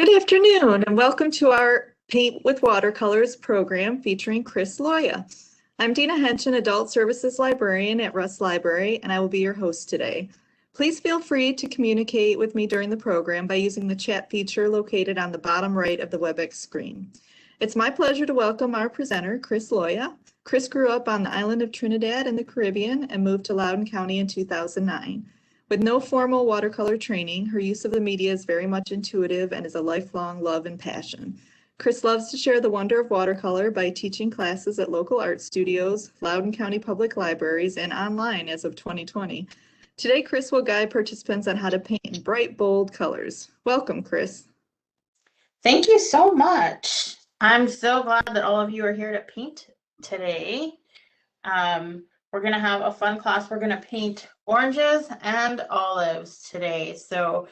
Good afternoon and welcome to our Paint with Watercolors program featuring Kris Loya. I'm Dina Henshin, Adult Services Librarian at Russ Library, and I will be your host today. Please feel free to communicate with me during the program by using the chat feature located on the bottom right of the WebEx screen. It's my pleasure to welcome our presenter, Kris Loya. Kris grew up on the island of Trinidad in the Caribbean and moved to Loudoun County in 2009. With no formal watercolor training, her use of the media is very much intuitive and is a lifelong love and passion. Kris loves to share the wonder of watercolor by teaching classes at local art studios, Loudoun County Public Libraries, and online as of 2020. Today, Kris will guide participants on how to paint in bright, bold colors. Welcome, Kris. Thank you so much. I'm so glad that all of you are here to paint today. We're going to have a fun class. We're going to paint oranges and olives today. So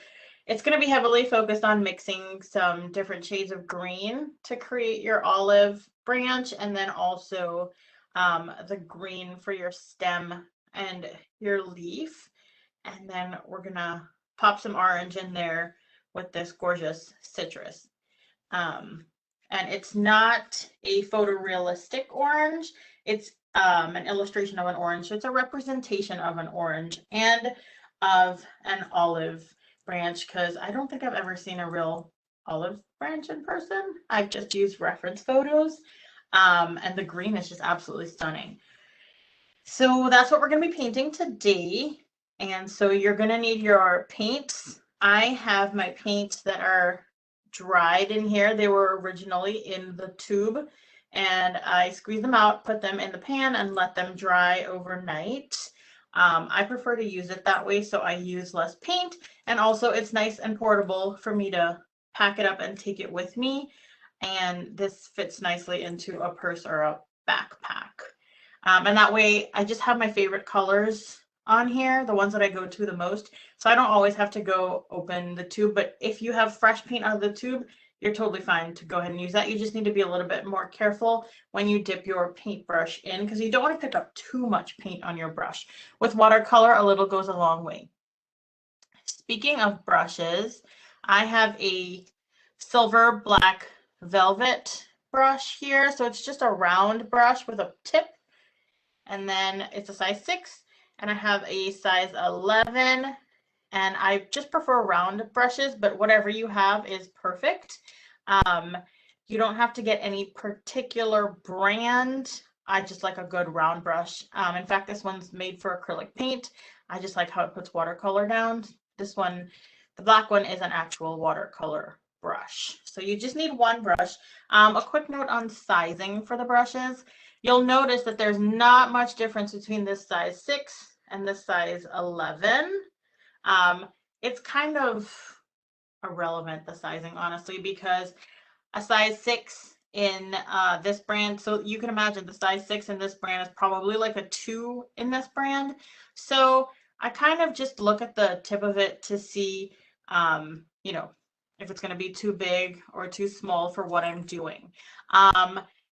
it's going to be heavily focused on mixing some different shades of green to create your olive branch, and then also the green for your stem and your leaf. And then we're going to pop some orange in there with this gorgeous citrus. And it's not a photorealistic orange. It's an illustration of an orange. So it's a representation of an orange and of an olive branch, because I don't think I've ever seen a real olive branch in person. I've just used reference photos. And the green is just absolutely stunning. So that's what we're going to be painting today. And so you're going to need your paints. I have my paints that are dried in here. They were originally in the tube, and I squeezed them out, put them in the pan, and let them dry overnight. I prefer to use it that way, so I use less paint, and also it's nice and portable for me to pack it up and take it with me, and this fits nicely into a purse or a backpack. And that way I just have my favorite colors on here, the ones that I go to the most. So I don't always have to go open the tube, but if you have fresh paint out of the tube, you're totally fine to go ahead and use that. You just need to be a little bit more careful when you dip your paintbrush in, because you don't want to pick up too much paint on your brush. With watercolor, a little goes a long way. Speaking of brushes, I have a silver black velvet brush here. So it's just a round brush with a tip, and then it's a size 6. And I have a size 11, and I just prefer round brushes, but whatever you have is perfect. You don't have to get any particular brand. I just like a good round brush. In fact, this one's made for acrylic paint. I just like how it puts watercolor down. This one, the black one, is an actual watercolor brush. So you just need one brush. A quick note on sizing for the brushes. You'll notice that there's not much difference between this size 6 and this size 11. It's kind of irrelevant, the sizing, honestly, because a size 6 in this brand, so you can imagine the size 6 in this brand is probably like a 2 in this brand. So I kind of just look at the tip of it to see, you know, if it's going to be too big or too small for what I'm doing.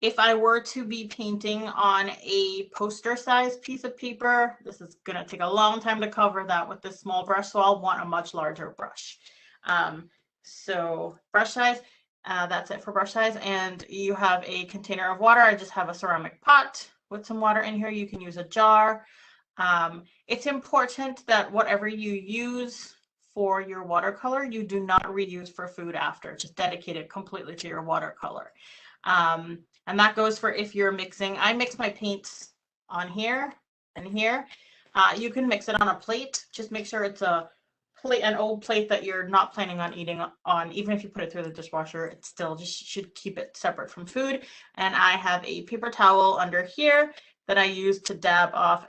If I were to be painting on a poster size piece of paper, this is going to take a long time to cover that with this small brush, so I'll want a much larger brush. So brush size, that's it for brush size. And you have a container of water. I just have a ceramic pot with some water in here. You can use a jar. It's important that whatever you use for your watercolor, you do not reuse for food after. Just dedicate it completely to your watercolor. And that goes for if you're mixing. I mix my paints on here and here. You can mix it on a plate. Just make sure it's a plate, an old plate that you're not planning on eating on. Even if you put it through the dishwasher, it still just should keep it separate from food. And I have a paper towel under here that I use to dab off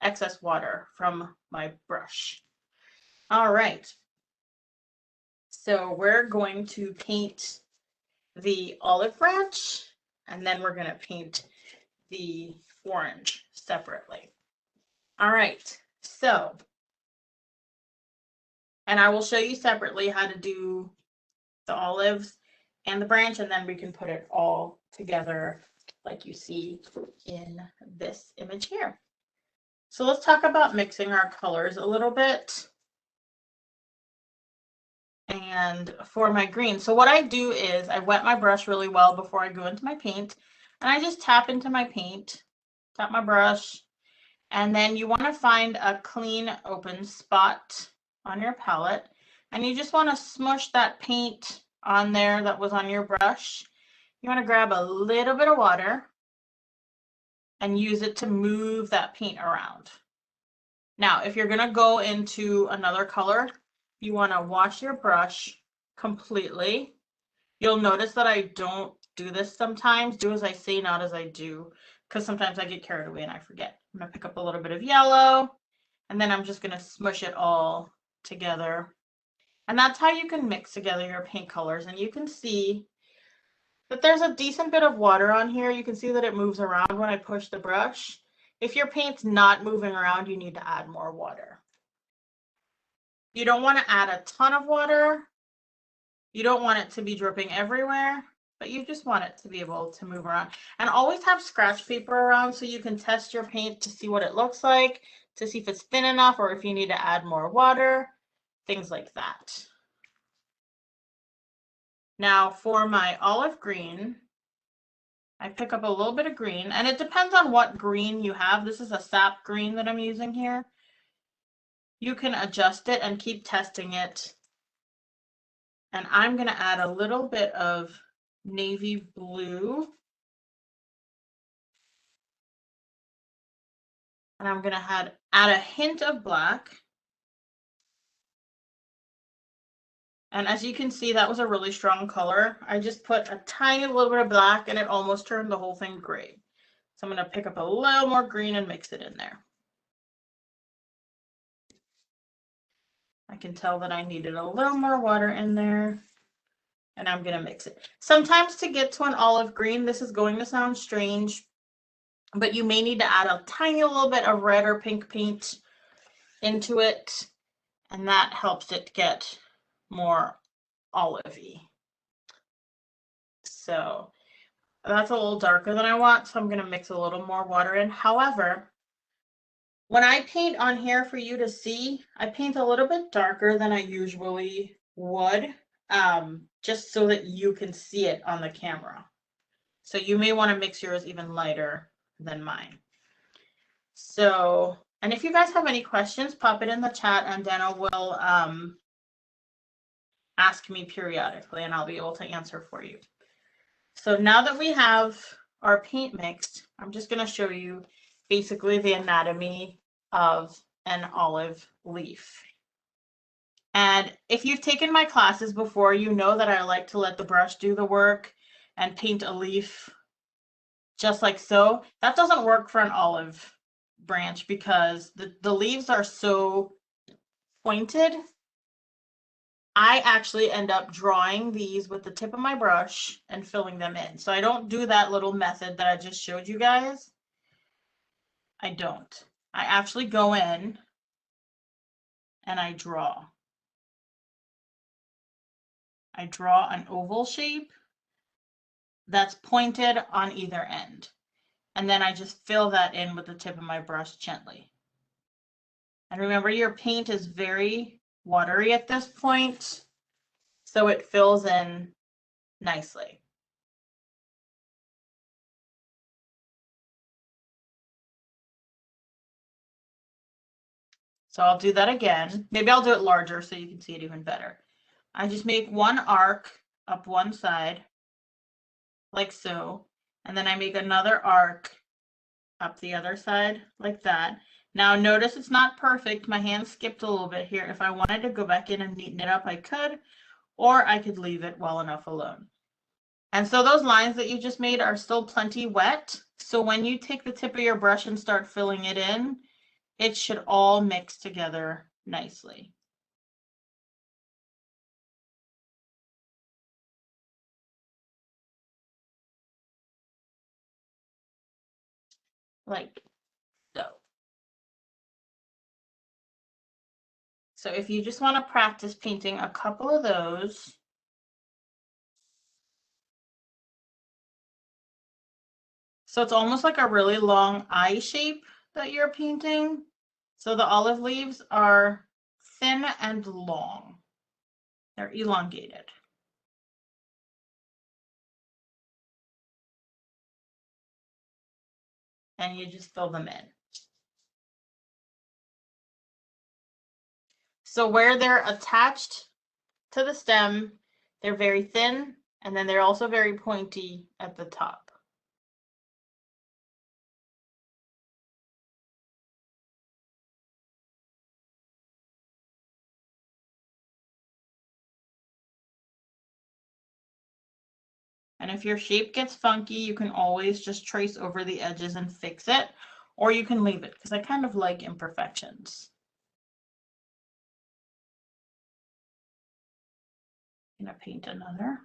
excess water from my brush. All right. So we're going to paint the olive branch, and then we're going to paint the orange separately. All right, so, and I will show you separately how to do the olives and the branch, and then we can put it all together like you see in this image here. So let's talk about mixing our colors a little bit. and for my green. So what I do is I wet my brush really well before I go into my paint, and I just tap into my paint, tap my brush, and then you want to find a clean open spot on your palette, and you just want to smush that paint on there that was on your brush. You want to grab a little bit of water and use it to move that paint around. Now, if you're going to go into another color, you want to wash your brush completely. You'll notice that I don't do this sometimes. Do as I say, not as I do, because sometimes I get carried away and I forget. I'm going to pick up a little bit of yellow, and then I'm just going to smush it all together. And that's how you can mix together your paint colors. And you can see that there's a decent bit of water on here. You can see that it moves around when I push the brush. If your paint's not moving around, you need to add more water. You don't want to add a ton of water. You don't want it to be dripping everywhere, but you just want it to be able to move around. And always have scratch paper around so you can test your paint to see what it looks like, to see if it's thin enough or if you need to add more water, things like that. Now for my olive green, I pick up a little bit of green, and it depends on what green you have. This is a sap green that I'm using here. You can adjust it and keep testing it. And I'm going to add a little bit of navy blue. And I'm going to add a hint of black. And as you can see, that was a really strong color. I just put a tiny little bit of black and it almost turned the whole thing gray. So I'm going to pick up a little more green and mix it in there. I can tell that I needed a little more water in there, and I'm going to mix it. Sometimes to get to an olive green, this is going to sound strange, but you may need to add a tiny little bit of red or pink paint into it, and that helps it get more olivey. So that's a little darker than I want, so I'm going to mix a little more water in. However, when I paint on here for you to see, I paint a little bit darker than I usually would, just so that you can see it on the camera. So you may want to mix yours even lighter than mine. So, and if you guys have any questions, pop it in the chat and Dana will ask me periodically and I'll be able to answer for you. So now that we have our paint mixed, I'm just going to show you basically the anatomy of an olive leaf. And if you've taken my classes before, you know that I like to let the brush do the work and paint a leaf just like so. That doesn't work for an olive branch because the leaves are so pointed. I actually end up drawing these with the tip of my brush and filling them in. So I don't do that little method that I just showed you guys. I don't. I actually go in and I draw. I draw an oval shape that's pointed on either end. And then I just fill that in with the tip of my brush gently. And remember, your paint is very watery at this point, so it fills in nicely. So I'll do that again. Maybe I'll do it larger so you can see it even better. I just make one arc up one side, like so, and then I make another arc up the other side, like that. Now notice it's not perfect. My hand skipped a little bit here. If I wanted to go back in and neaten it up, I could, or I could leave it well enough alone. And so those lines that you just made are still plenty wet. So when you take the tip of your brush and start filling it in, it should all mix together nicely. Like so. So if you just want to practice painting a couple of those, so it's almost like a really long eye shape that you're painting. So the olive leaves are thin and long. They're elongated. And you just fill them in. So where they're attached to the stem, they're very thin, and then they're also very pointy at the top. And if your shape gets funky, you can always just trace over the edges and fix it, or you can leave it, because I kind of like imperfections. I'm gonna paint another.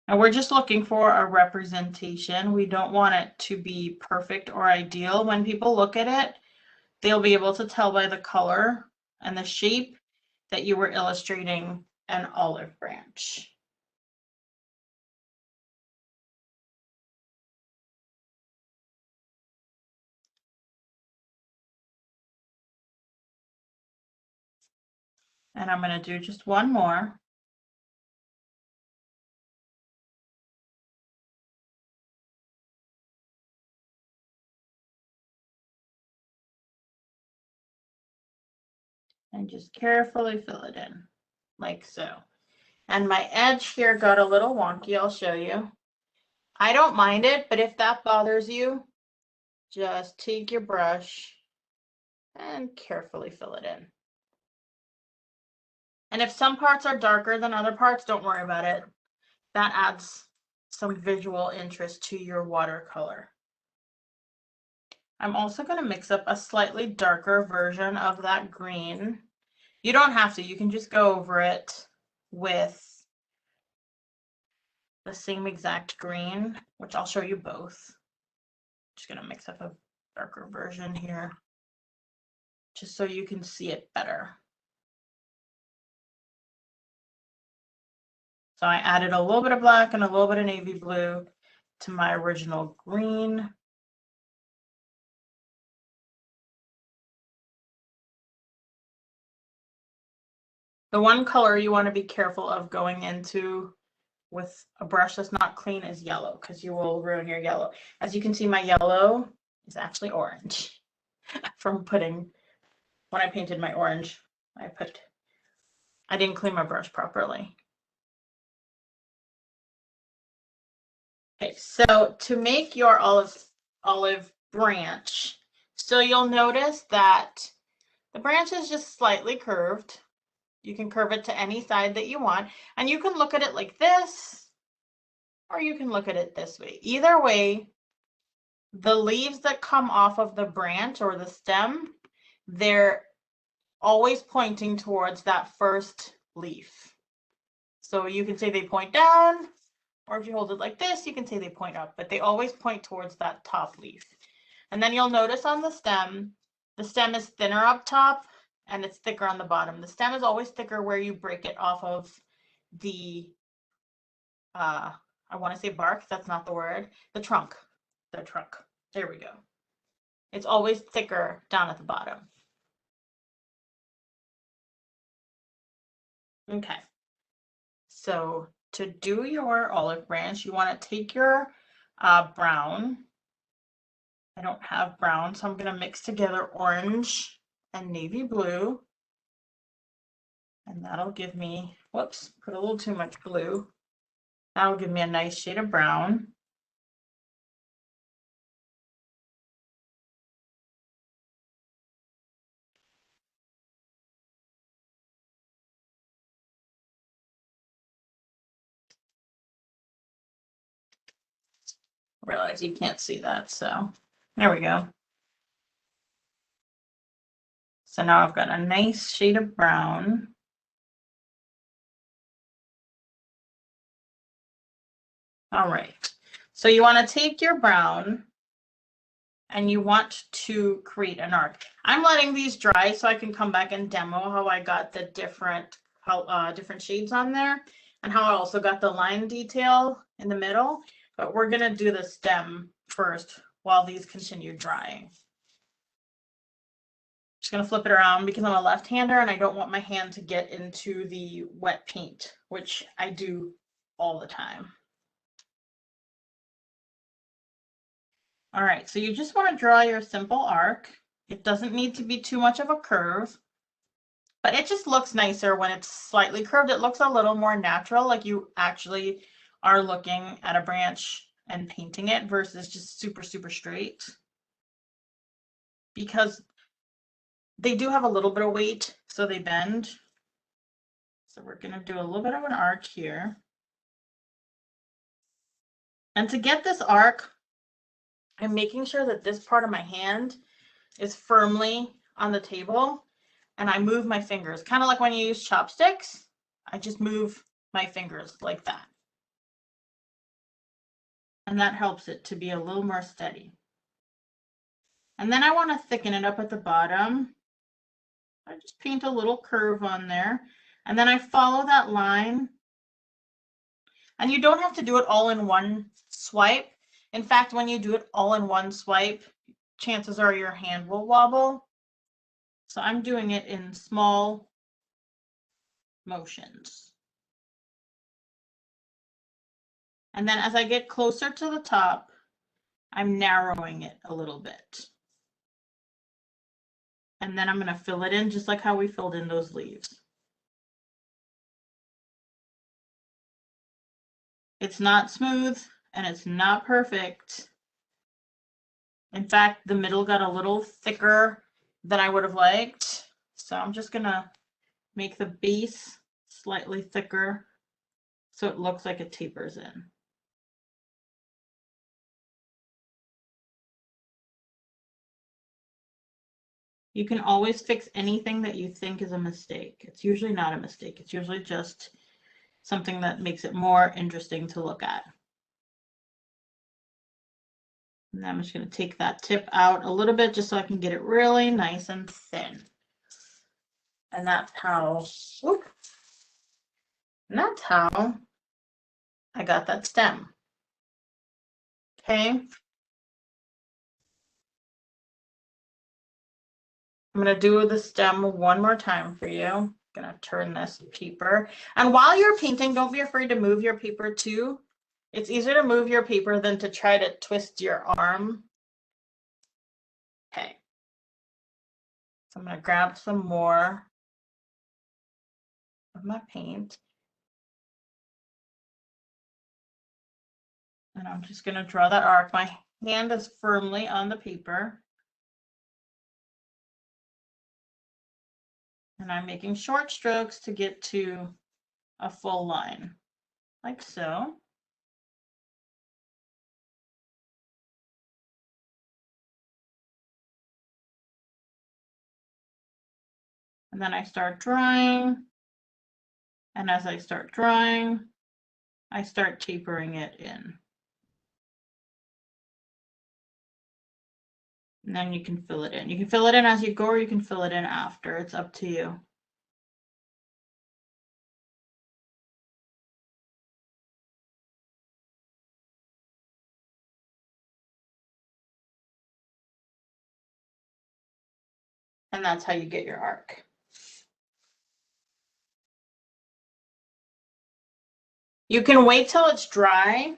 And we're just looking for a representation. We don't want it to be perfect or ideal. When people look at it, they'll be able to tell by the color and the shape that you were illustrating an olive branch. And I'm going to do just one more. And just carefully fill it in, like so. And my edge here got a little wonky, I'll show you. I don't mind it, but if that bothers you, just take your brush and carefully fill it in. And if some parts are darker than other parts, don't worry about it. That adds some visual interest to your watercolor. I'm also going to mix up a slightly darker version of that green. You don't have to, you can just go over it with the same exact green, which I'll show you both. Just going to mix up a darker version here, just so you can see it better. So I added a little bit of black and a little bit of navy blue to my original green. The one color you want to be careful of going into with a brush that's not clean is yellow, because you will ruin your yellow. As you can see, my yellow is actually orange from putting, when I painted my orange, I didn't clean my brush properly. Okay, so to make your olive branch, so you'll notice that the branch is just slightly curved. You can curve it to any side that you want, and you can look at it like this, or you can look at it this way. Either way, the leaves that come off of the branch or the stem, they're always pointing towards that first leaf. So you can say they point down, or if you hold it like this, you can say they point up, but they always point towards that top leaf. And then you'll notice on the stem is thinner up top and it's thicker on the bottom. The stem is always thicker where you break it off of the, I want to say bark, that's not the word, the trunk. There we go. It's always thicker down at the bottom. Okay. So to do your olive branch, you want to take your brown. I don't have brown, so I'm going to mix together orange and navy blue. And that'll give me, whoops, put a little too much blue. That'll give me a nice shade of brown. I realize you can't see that, so there we go. So now I've got a nice shade of brown. All right, so you want to take your brown and you want to create an arc. I'm letting these dry so I can come back and demo how I got the different shades on there and how I also got the line detail in the middle. But we're going to do the stem first while these continue drying. Just gonna flip it around because I'm a left-hander and I don't want my hand to get into the wet paint, which I do all the time. All right, so you just want to draw your simple arc. It doesn't need to be too much of a curve, but it just looks nicer when it's slightly curved. It looks a little more natural, like you actually are looking at a branch and painting it versus just super, super straight. Because they do have a little bit of weight, so they bend. So we're going to do a little bit of an arc here. And to get this arc, I'm making sure that this part of my hand is firmly on the table and I move my fingers, kind of like when you use chopsticks. I just move my fingers like that. And that helps it to be a little more steady. And then I want to thicken it up at the bottom. I just paint a little curve on there. And then I follow that line. And you don't have to do it all in one swipe. In fact, when you do it all in one swipe, chances are your hand will wobble. So I'm doing it in small motions. And then as I get closer to the top, I'm narrowing it a little bit. And then I'm going to fill it in just like how we filled in those leaves. It's not smooth and it's not perfect. In fact, the middle got a little thicker than I would have liked. So I'm just going to make the base slightly thicker so it looks like it tapers in. You can always fix anything that you think is a mistake. It's usually not a mistake. It's usually just something that makes it more interesting to look at. And then I'm just going to take that tip out a little bit just so I can get it really nice and thin. And that's how, I got that stem. Okay. I'm going to do the stem one more time for you. I'm going to turn this paper. And while you're painting, don't be afraid to move your paper too. It's easier to move your paper than to try to twist your arm. Okay. So I'm going to grab some more of my paint. And I'm just going to draw that arc. My hand is firmly on the paper. And I'm making short strokes to get to a full line, like so. And then I start drawing. And as I start drawing, I start tapering it in. And then you can fill it in. You can fill it in as you go, or you can fill it in after. It's up to you. And that's how you get your arc. You can wait till it's dry,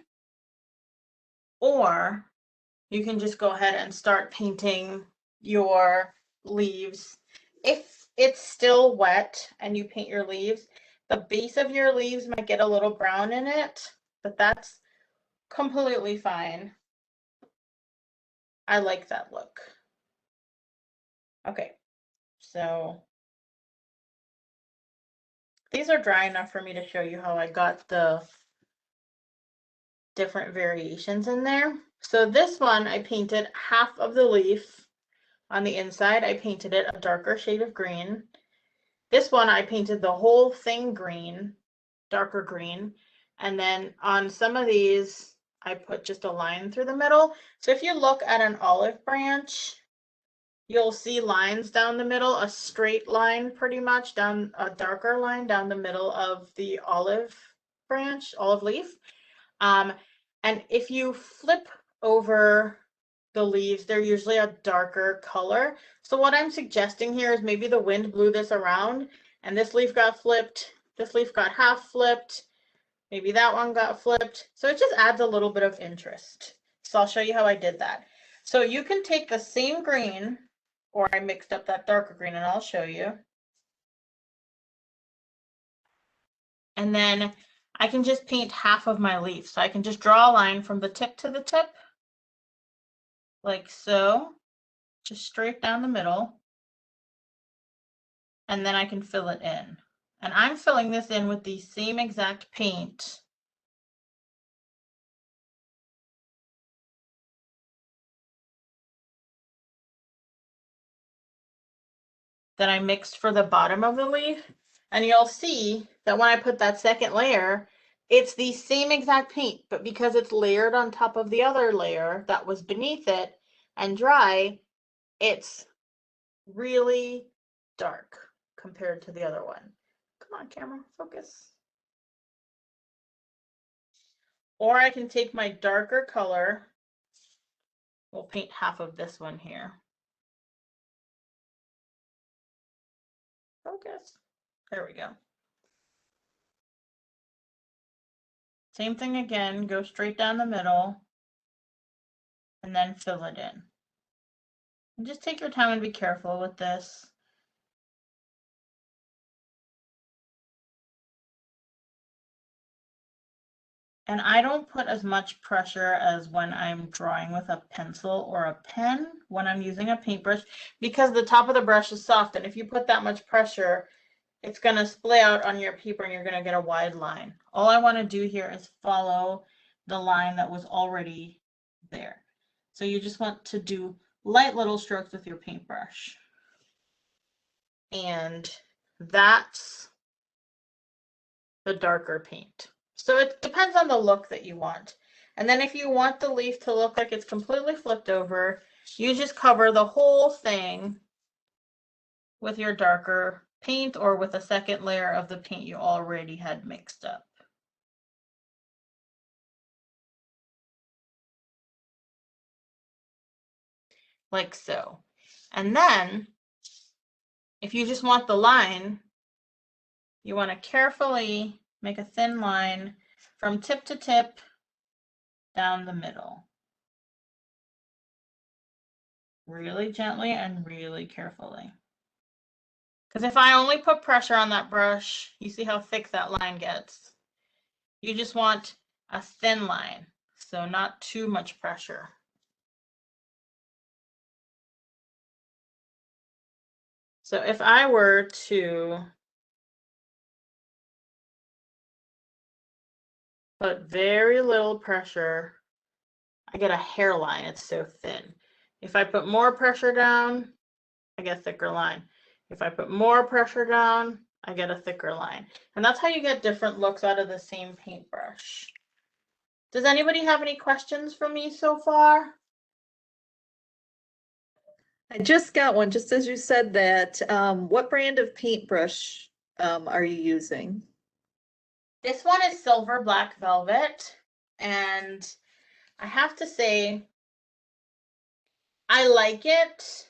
or you can just go ahead and start painting your leaves. If it's still wet and you paint your leaves, the base of your leaves might get a little brown in it, but that's completely fine. I like that look. Okay, so these are dry enough for me to show you how I got the different variations in there. So this one, I painted half of the leaf on the inside. I painted it a darker shade of green. This one, I painted the whole thing green, darker green. And then on some of these, I put just a line through the middle. So if you look at an olive branch, you'll see lines down the middle, a straight line pretty much down, a darker line down the middle of the olive branch, olive leaf. And if you flip over the leaves, they're usually a darker color. So what I'm suggesting here is maybe the wind blew this around and this leaf got flipped, this leaf got half flipped, maybe that one got flipped. So it just adds a little bit of interest. So I'll show you how I did that. So you can take the same green, or I mixed up that darker green, and I'll show you. And then I can just paint half of my leaf. So I can just draw a line from the tip to the tip, like so, just straight down the middle. And then I can fill it in. And I'm filling this in with the same exact paint that I mixed for the bottom of the leaf. And you'll see that when I put that second layer, it's the same exact paint, but because it's layered on top of the other layer that was beneath it and dry, it's really dark compared to the other one. Come on, camera, focus. Or I can take my darker color. We'll paint half of this one here. Focus. There we go. Same thing again, go straight down the middle and then fill it in. And just take your time and be careful with this. And I don't put as much pressure as when I'm drawing with a pencil or a pen when I'm using a paintbrush, because the top of the brush is soft, and if you put that much pressure, it's going to splay out on your paper and you're going to get a wide line. All I want to do here is follow the line that was already there. So you just want to do light little strokes with your paintbrush. And that's the darker paint. So it depends on the look that you want. And then if you want the leaf to look like it's completely flipped over, you just cover the whole thing with your darker paint or with a second layer of the paint you already had mixed up. Like so. And then if you just want the line, you want to carefully make a thin line from tip to tip down the middle. Really gently and really carefully. Because if I only put pressure on that brush, you see how thick that line gets. You just want a thin line, so not too much pressure. So if I were to put very little pressure, I get a hairline, it's so thin. If I put more pressure down, I get a thicker line. If I put more pressure down, I get a thicker line. And that's how you get different looks out of the same paintbrush. Does anybody have any questions for me so far? I just got one, just as you said that. What brand of paintbrush are you using? This one is Silver Black Velvet, and I have to say, I like it,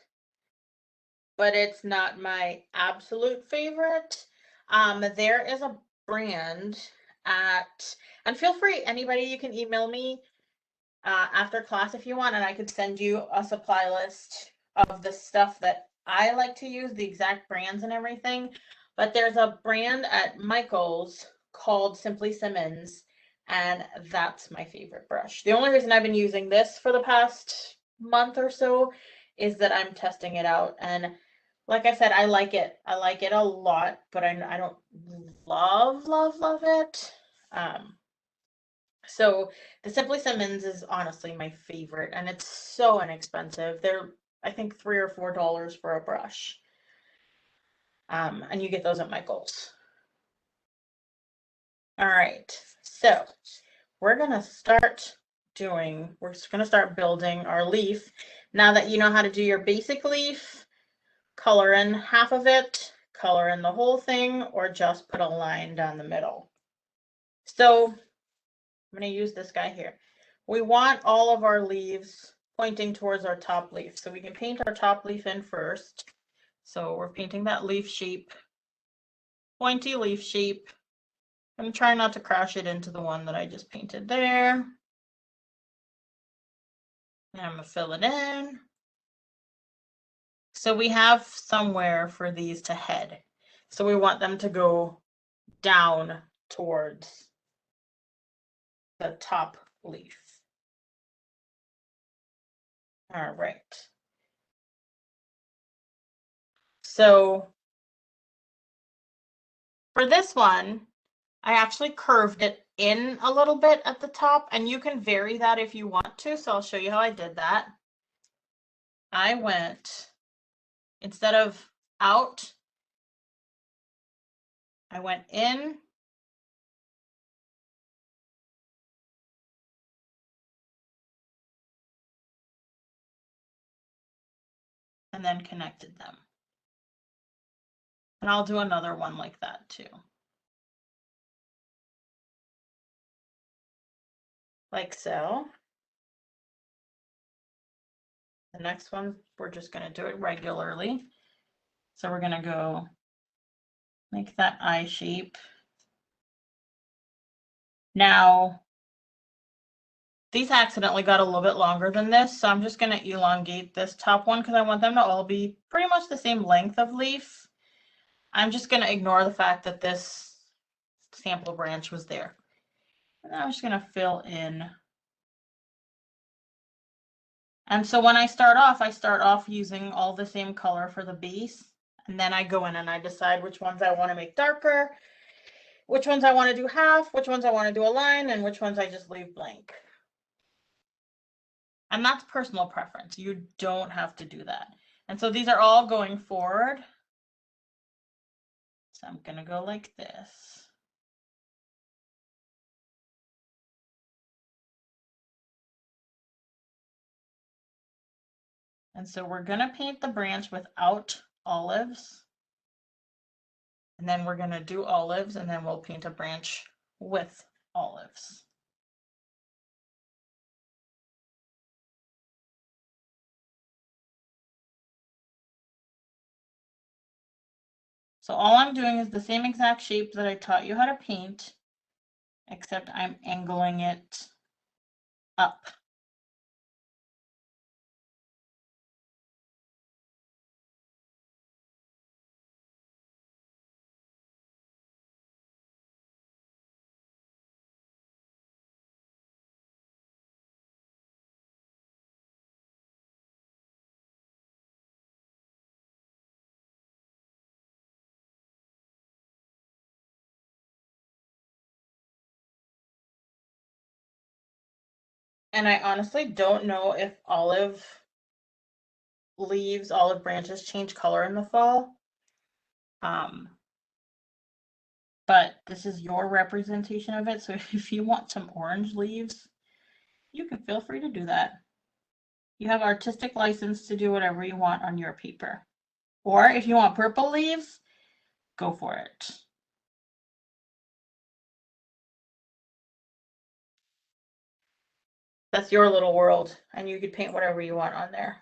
but it's not my absolute favorite. There is a brand and feel free, anybody, you can email me after class if you want, and I could send you a supply list of the stuff that I like to use, the exact brands and everything. But there's a brand at Michael's called Simply Simmons, and that's my favorite brush. The only reason I've been using this for the past month or so is that I'm testing it out, and like I said, I like it. I like it a lot, but I don't love it. So the Simply Simmons is honestly my favorite, and it's so inexpensive. They're, I think, $3 or $4 for a brush. And you get those at Michael's. All right, so we're gonna start building our leaf. Now that you know how to do your basic leaf, color in half of it, color in the whole thing, or just put a line down the middle. So I'm going to use this guy here. We want all of our leaves pointing towards our top leaf. So we can paint our top leaf in first. So we're painting that leaf shape, pointy leaf shape. I'm trying not to crash it into the one that I just painted there. And I'm gonna fill it in. So we have somewhere for these to head. So we want them to go down towards the top leaf. All right. So for this one, I actually curved it in a little bit at the top, and you can vary that if you want to. So I'll show you how I did that. I went, instead of out, I went in. And then connected them. And I'll do another one like that too. Like so. The next one, we're just going to do it regularly. So we're going to go make that eye shape. Now, these accidentally got a little bit longer than this, so I'm just going to elongate this top one because I want them to all be pretty much the same length of leaf. I'm just going to ignore the fact that this sample branch was there. And I'm just going to fill in. And so when I start off using all the same color for the base, and then I go in and I decide which ones I want to make darker, which ones I want to do half, which ones I want to do a line, and which ones I just leave blank. And that's personal preference. You don't have to do that. And so these are all going forward. So I'm going to go like this. And so we're going to paint the branch without olives. And then we're going to do olives, and then we'll paint a branch with olives. So all I'm doing is the same exact shape that I taught you how to paint, except I'm angling it up. And I honestly don't know if olive leaves, olive branches change color in the fall. But this is your representation of it. So if you want some orange leaves, you can feel free to do that. You have artistic license to do whatever you want on your paper. Or if you want purple leaves, go for it. That's your little world, and you could paint whatever you want on there.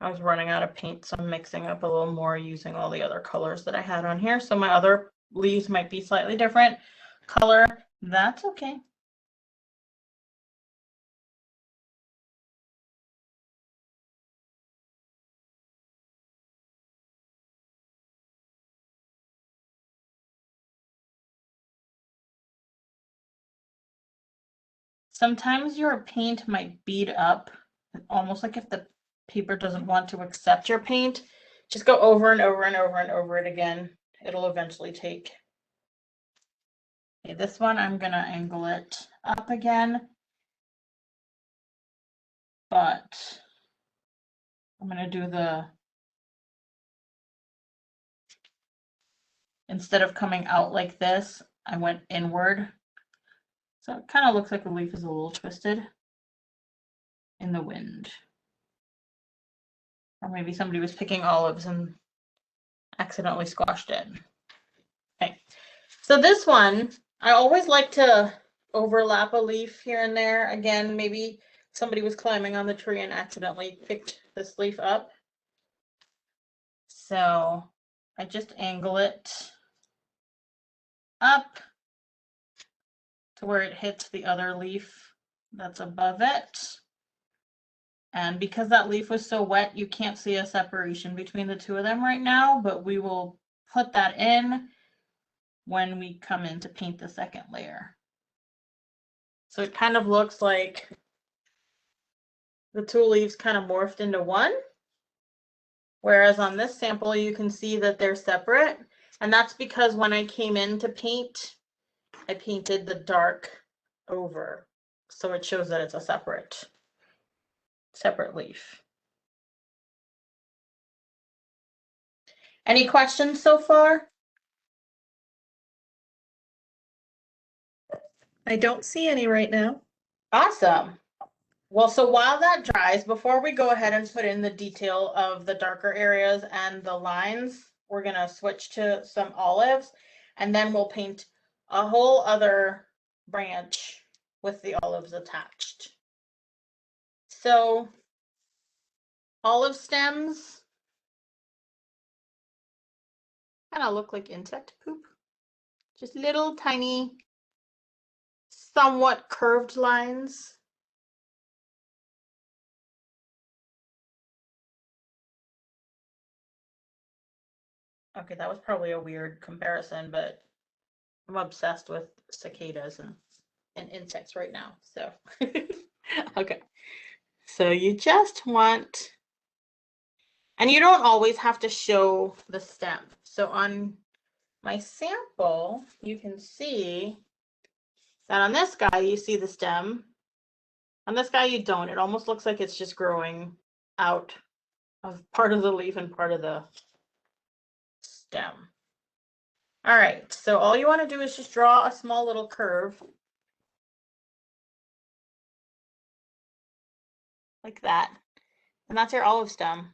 I was running out of paint, so I'm mixing up a little more using all the other colors that I had on here. So my other leaves might be slightly different color. That's okay. Sometimes your paint might bead up, almost like if the paper doesn't want to accept your paint. Just go over and over and over and over it again. It'll eventually take. Okay, this one I'm gonna angle it up again, but I'm gonna do the, instead of coming out like this, I went inward. So it kind of looks like the leaf is a little twisted in the wind. Or maybe somebody was picking olives and accidentally squashed it. Okay, so this one, I always like to overlap a leaf here and there. Again, maybe somebody was climbing on the tree and accidentally picked this leaf up. So I just angle it up to where it hits the other leaf that's above it. And because that leaf was so wet, you can't see a separation between the two of them right now, but we will put that in when we come in to paint the second layer. So it kind of looks like the two leaves kind of morphed into one. Whereas on this sample, you can see that they're separate. And that's because when I came in to paint, I painted the dark over. So it shows that it's a separate leaf. Any questions so far? I don't see any right now. Awesome. Well, so while that dries, before we go ahead and put in the detail of the darker areas and the lines, we're going to switch to some olives, and then we'll paint a whole other branch with the olives attached. So olive stems kind of look like insect poop. Just little tiny, somewhat curved lines. Okay, that was probably a weird comparison, but I'm obsessed with cicadas and insects right now. So, okay. So you just want, and you don't always have to show the stem. So on my sample, you can see that on this guy, you see the stem. On this guy, you don't. It almost looks like it's just growing out of part of the leaf and part of the stem. All right, so all you want to do is just draw a small little curve like that. And that's your olive stem.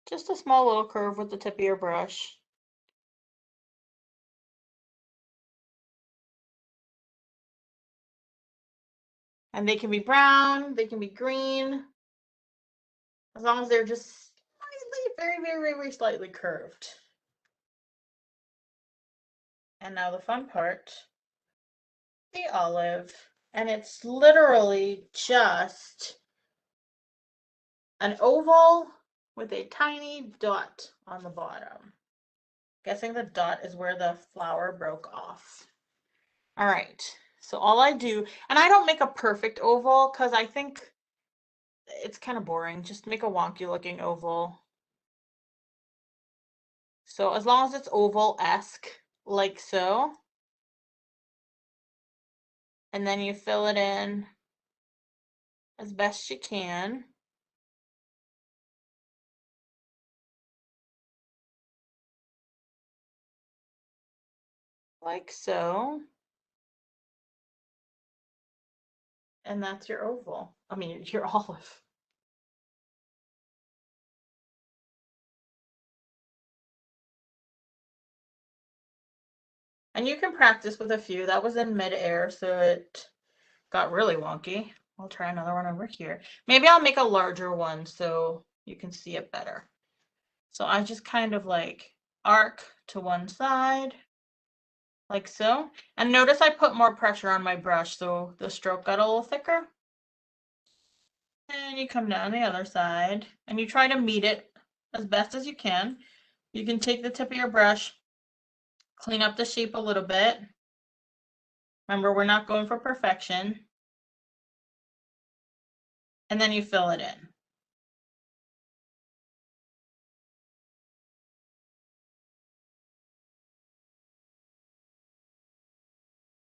Just a small little curve with the tip of your brush. And they can be brown, they can be green, as long as they're just slightly, very, very, very slightly curved. And now the fun part, the olive, and it's literally just an oval with a tiny dot on the bottom. Guessing the dot is where the flower broke off. All right, so all I do, and I don't make a perfect oval because I think it's kind of boring. Just make a wonky looking oval. So as long as it's oval-esque, like so. And then you fill it in as best you can. Like so. And that's your oval. I mean, your olive. And you can practice with a few. That was in midair, so it got really wonky. I'll try another one over here. Maybe I'll make a larger one so you can see it better. So I just kind of like arc to one side, like so. And notice I put more pressure on my brush, so the stroke got a little thicker. And you come down the other side and you try to meet it as best as you can. You can take the tip of your brush, clean up the shape a little bit. Remember, we're not going for perfection. And then you fill it in.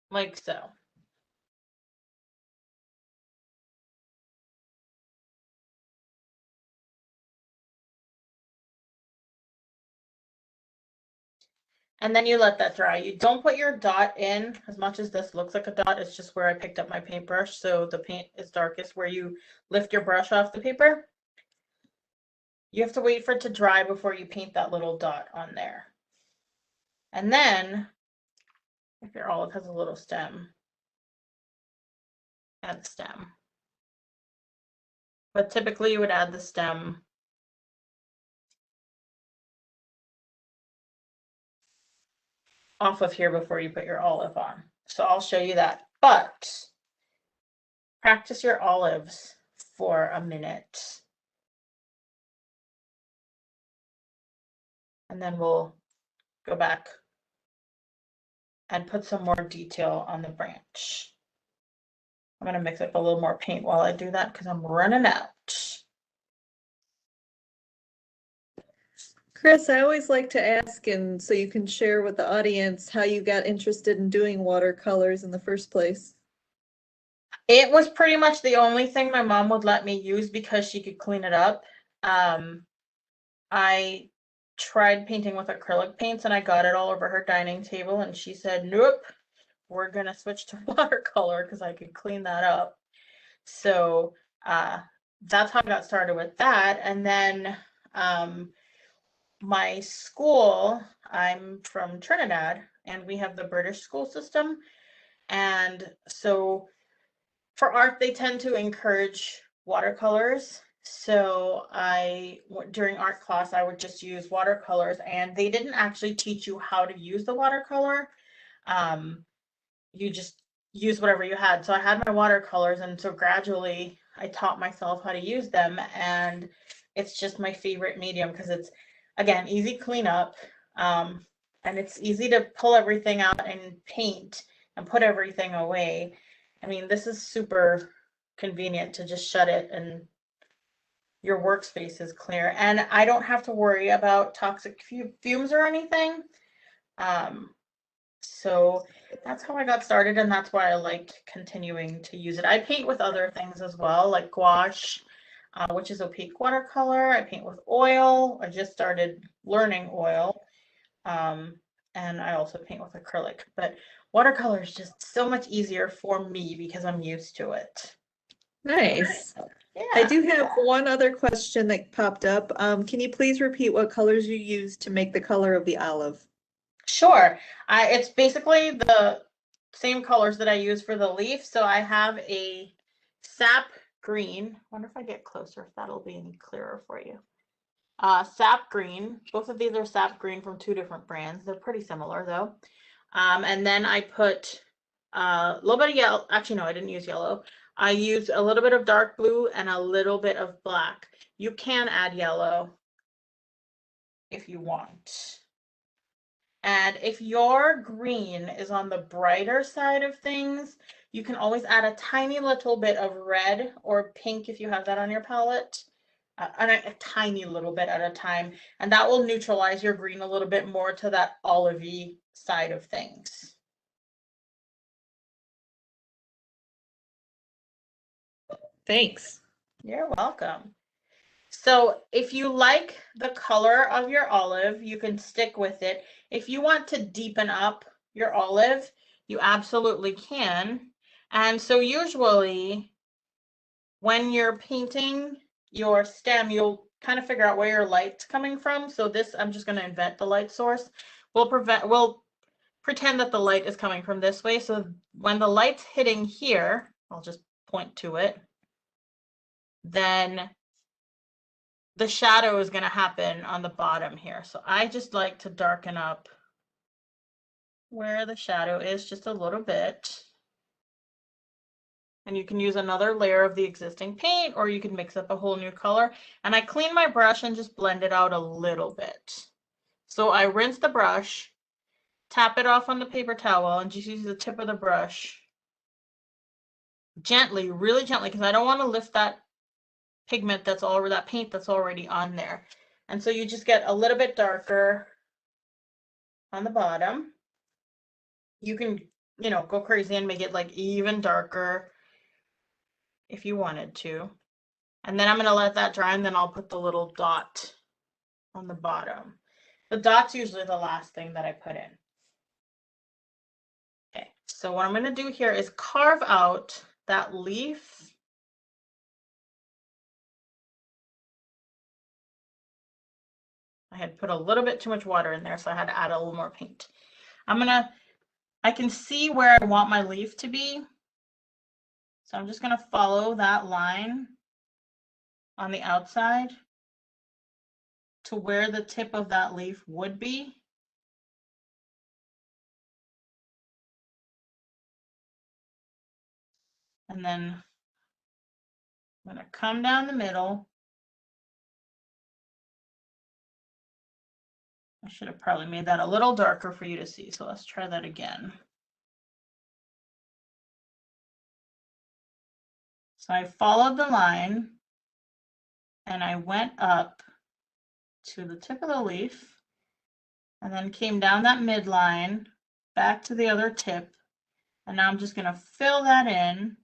Like so. And then you let that dry. You don't put your dot in as much as this looks like a dot. It's just where I picked up my paintbrush. So the paint is darkest where you lift your brush off the paper. You have to wait for it to dry before you paint that little dot on there. And then If your olive has a little stem, add the stem. But typically you would add the stem off of here before you put your olive on. So I'll show you that. But practice your olives for a minute. And then we'll go back and put some more detail on the branch. I'm going to mix up a little more paint while I do that because I'm running out. Kris, I always like to ask, and so you can share with the audience how you got interested in doing watercolors in the first place. It was pretty much the only thing my mom would let me use because she could clean it up. I tried painting with acrylic paints and I got it all over her dining table, and she said, nope, we're going to switch to watercolor because I could clean that up. So that's how I got started with that. And then my school, I'm from Trinidad, and we have the British school system. And so for art, they tend to encourage watercolors. So during art class, I would just use watercolors, and they didn't actually teach you how to use the watercolor. You just use whatever you had. So I had my watercolors, and so gradually I taught myself how to use them, and it's just my favorite medium because it's, again, easy cleanup, and it's easy to pull everything out and paint and put everything away. I mean, this is super convenient to just shut it and your workspace is clear, and I don't have to worry about toxic fumes or anything. So that's how I got started, and that's why I liked continuing to use it. I paint with other things as well, like gouache, which is opaque watercolor. I paint with oil. I just started learning oil. And I also paint with acrylic, but watercolor is just so much easier for me because I'm used to it. Nice. Yeah. I do have one other question that popped up. Can you please repeat what colors you used to make the color of the olive? Sure. It's basically the same colors that I use for the leaf. So I have a sap green. I wonder if I get closer, if that'll be any clearer for you. Sap green. Both of these are sap green from two different brands. They're pretty similar though. And then I put a little bit of yellow. Actually, no, I didn't use yellow. I used a little bit of dark blue and a little bit of black. You can add yellow if you want. And if your green is on the brighter side of things, you can always add a tiny little bit of red or pink if you have that on your palette, and a tiny little bit at a time, and that will neutralize your green a little bit more to that olivey side of things. Thanks. You're welcome. So if you like the color of your olive, you can stick with it. If you want to deepen up your olive, you absolutely can. And so usually when you're painting your stem, you'll kind of figure out where your light's coming from. So this, I'm just going to invent the light source. We'll pretend that the light is coming from this way. So when the light's hitting here, I'll just point to it, then the shadow is going to happen on the bottom here. So I just like to darken up where the shadow is just a little bit. And you can use another layer of the existing paint, or you can mix up a whole new color. And I clean my brush and just blend it out a little bit. So I rinse the brush, tap it off on the paper towel, and just use the tip of the brush gently, really gently, because I don't want to lift that pigment that's already, that paint that's already on there. And so you just get a little bit darker on the bottom. You can, you know, go crazy and make it like even darker if you wanted to. And then I'm going to let that dry, and then I'll put the little dot on the bottom. The dot's usually the last thing that I put in. Okay, so what I'm going to do here is carve out that leaf. I had put a little bit too much water in there, so I had to add a little more paint. I'm going to I can see where I want my leaf to be. So I'm just going to follow that line on the outside to where the tip of that leaf would be. And then I'm going to come down the middle. I should have probably made that a little darker for you to see. So let's try that again. So I followed the line and I went up to the tip of the leaf and then came down that midline back to the other tip. And now I'm just going to fill that in.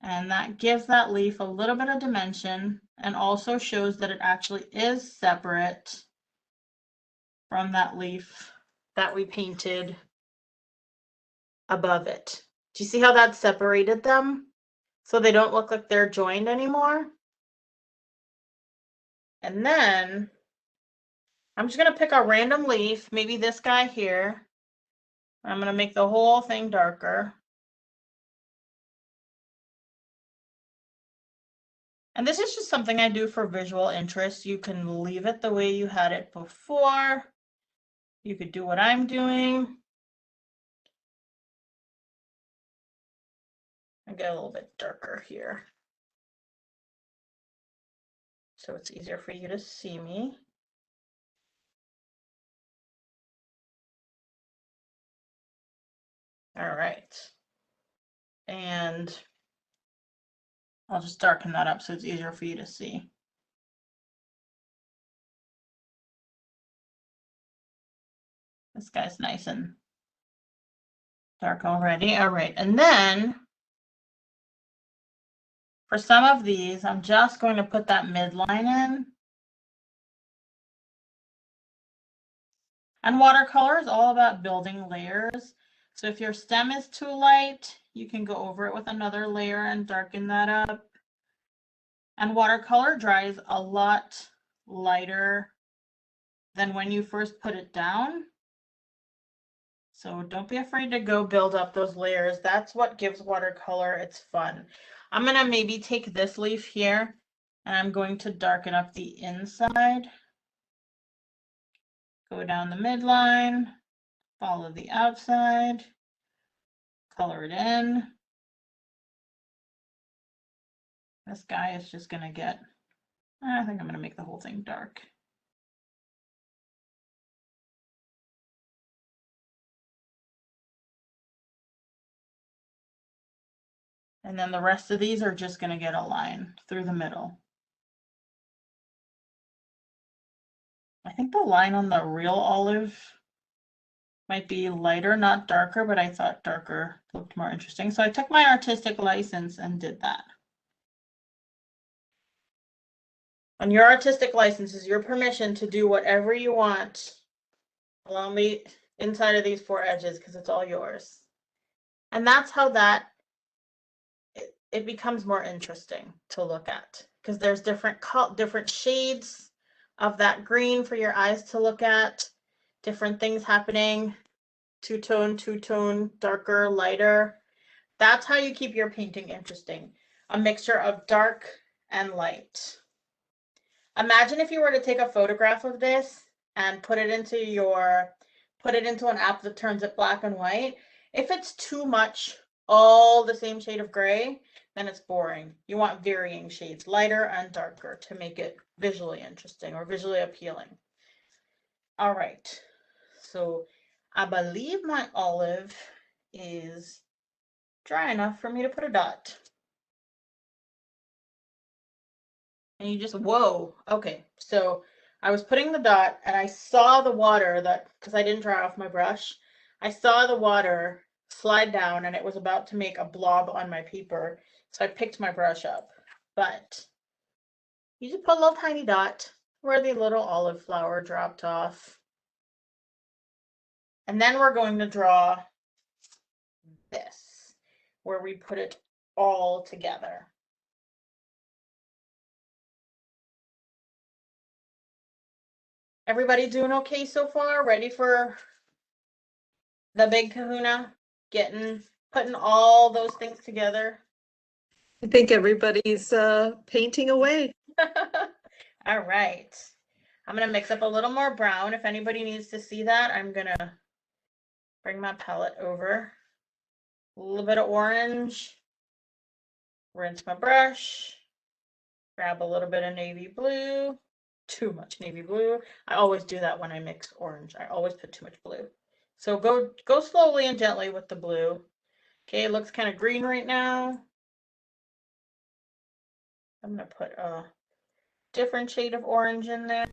And that gives that leaf a little bit of dimension and also shows that it actually is separate from that leaf that we painted above it. Do you see how that separated them? So they don't look like they're joined anymore. And then I'm just going to pick a random leaf, maybe this guy here. I'm going to make the whole thing darker. And this is just something I do for visual interest. You can leave it the way you had it before. You could do what I'm doing. I get a little bit darker here, so it's easier for you to see me. All right. And I'll just darken that up so it's easier for you to see. This guy's nice and dark already. All right, and then for some of these, I'm just going to put that midline in. And watercolor is all about building layers. So if your stem is too light, you can go over it with another layer and darken that up. And watercolor dries a lot lighter than when you first put it down. So don't be afraid to go build up those layers. That's what gives watercolor its fun. I'm going to maybe take this leaf here and I'm going to darken up the inside. Go down the midline, follow the outside, color it in. This guy is just going to get, I think I'm going to make the whole thing dark. And then the rest of these are just going to get a line through the middle. I think the line on the real olive might be lighter, not darker, but I thought darker looked more interesting. So I took my artistic license and did that. And your artistic license is your permission to do whatever you want along the inside of these four edges because it's all yours. And that's how that it becomes more interesting to look at because there's different shades of that green for your eyes to look at, different things happening, two-tone, darker, lighter. That's how you keep your painting interesting, a mixture of dark and light. Imagine if you were to take a photograph of this and put it into an app that turns it black and white. If it's too much, all the same shade of gray, then it's boring. You want varying shades, lighter and darker, to make it visually interesting or visually appealing. All right, so I believe my olive is dry enough for me to put a dot. And you just, whoa, okay. So I was putting the dot and I saw the water because I didn't dry off my brush, I saw the water slide down and it was about to make a blob on my paper. So I picked my brush up, but you just put a little tiny dot where the little olive flower dropped off. And then we're going to draw this, where we put it all together. Everybody doing okay so far? Ready for the big kahuna, putting all those things together? I think everybody's painting away. All right. I'm going to mix up a little more brown. If anybody needs to see that, I'm going to bring my palette over. A little bit of orange. Rinse my brush. Grab a little bit of navy blue. Too much navy blue. I always do that when I mix orange. I always put too much blue. So go slowly and gently with the blue. Okay, it looks kind of green right now. I'm going to put a different shade of orange in there.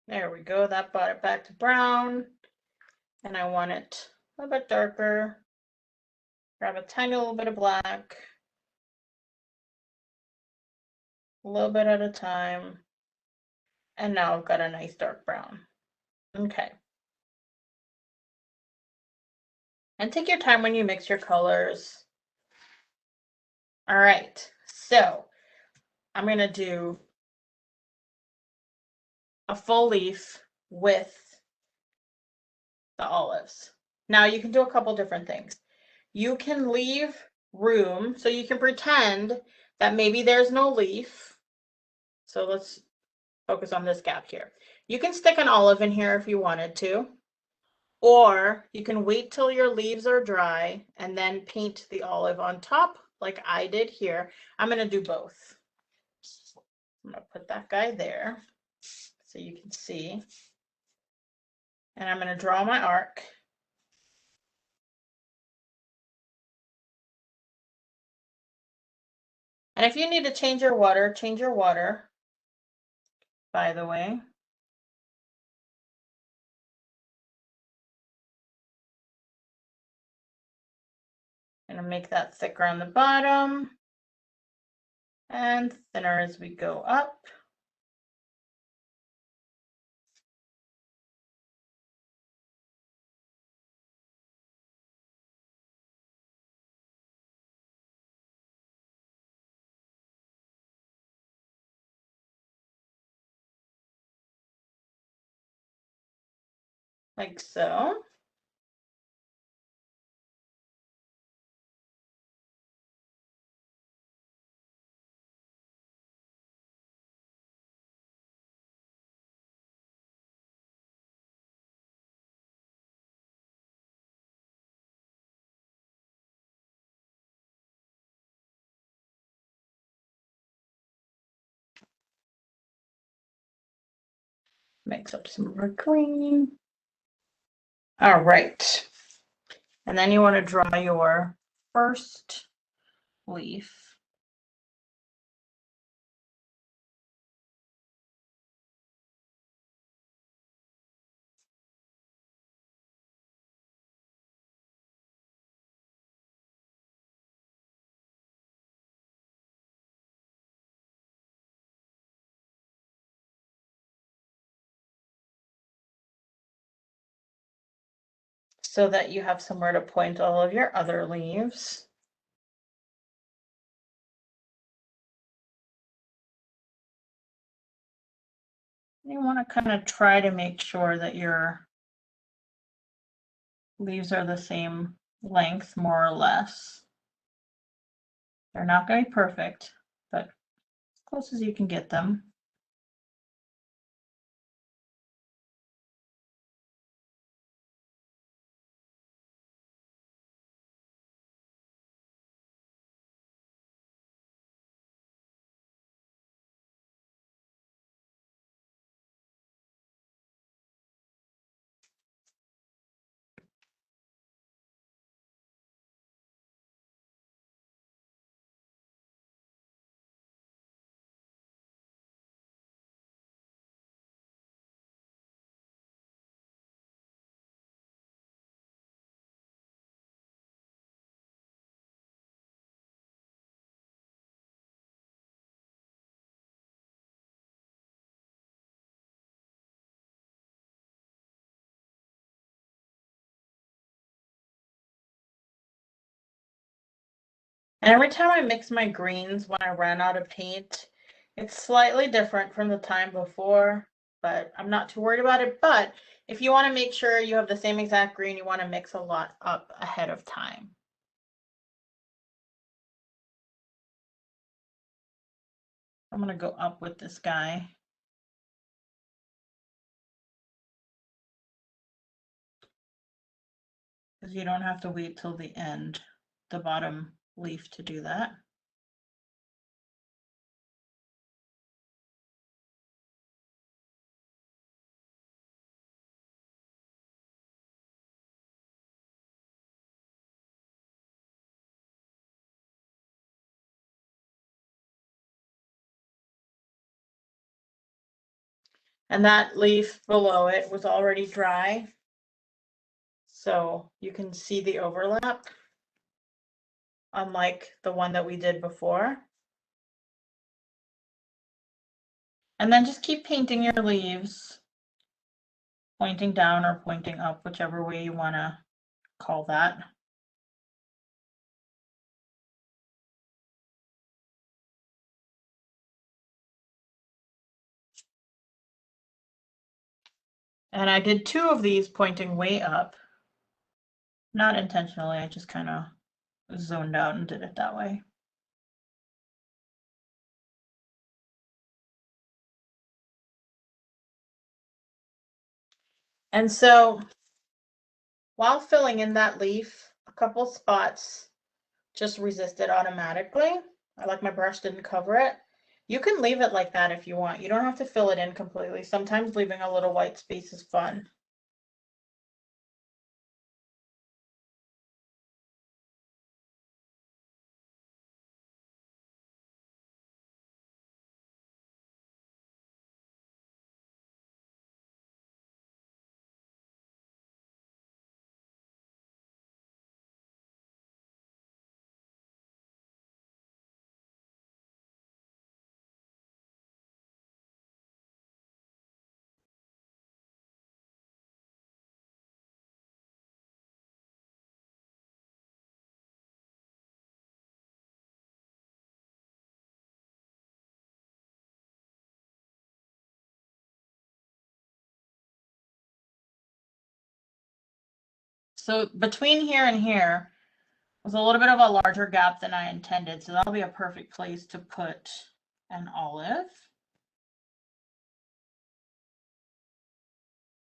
There we go. That brought it back to brown. And I want it a little bit darker. Grab a tiny little bit of black. A little bit at a time. And now I've got a nice dark brown. Okay. And take your time when you mix your colors. All right. So I'm going to do a full leaf with the olives. Now you can do a couple different things. You can leave room, so you can pretend that maybe there's no leaf. So let's focus on this gap here. You can stick an olive in here if you wanted to, or you can wait till your leaves are dry and then paint the olive on top like I did here. I'm going to do both. I'm going to put that guy there so you can see. And I'm going to draw my arc. And if you need to change your water, by the way. I'm going to make that thicker on the bottom and thinner as we go up. Like so. Mix up some more green. All right. And then you want to draw your first leaf. So that you have somewhere to point all of your other leaves. You want to kind of try to make sure that your leaves are the same length, more or less. They're not going to be perfect, but as close as you can get them. And every time I mix my greens when I ran out of paint, it's slightly different from the time before. but I'm not too worried about it. But if you want to make sure you have the same exact green, you want to mix a lot up ahead of time. I'm going to go up with this guy. Because you don't have to wait till the end, the bottom leaf, to do that. And that leaf below it was already dry, so you can see the overlap, unlike the one that we did before. And then just keep painting your leaves, pointing down or pointing up, whichever way you want to call that. And I did 2 of these pointing way up. Not intentionally, I just kind of zoned out and did it that way. And so while filling in that leaf, a couple spots just resisted automatically. Like my brush didn't cover it. You can leave it like that if you want. You don't have to fill it in completely. Sometimes leaving a little white space is fun. So between here and here was a little bit of a larger gap than I intended. So that'll be a perfect place to put an olive.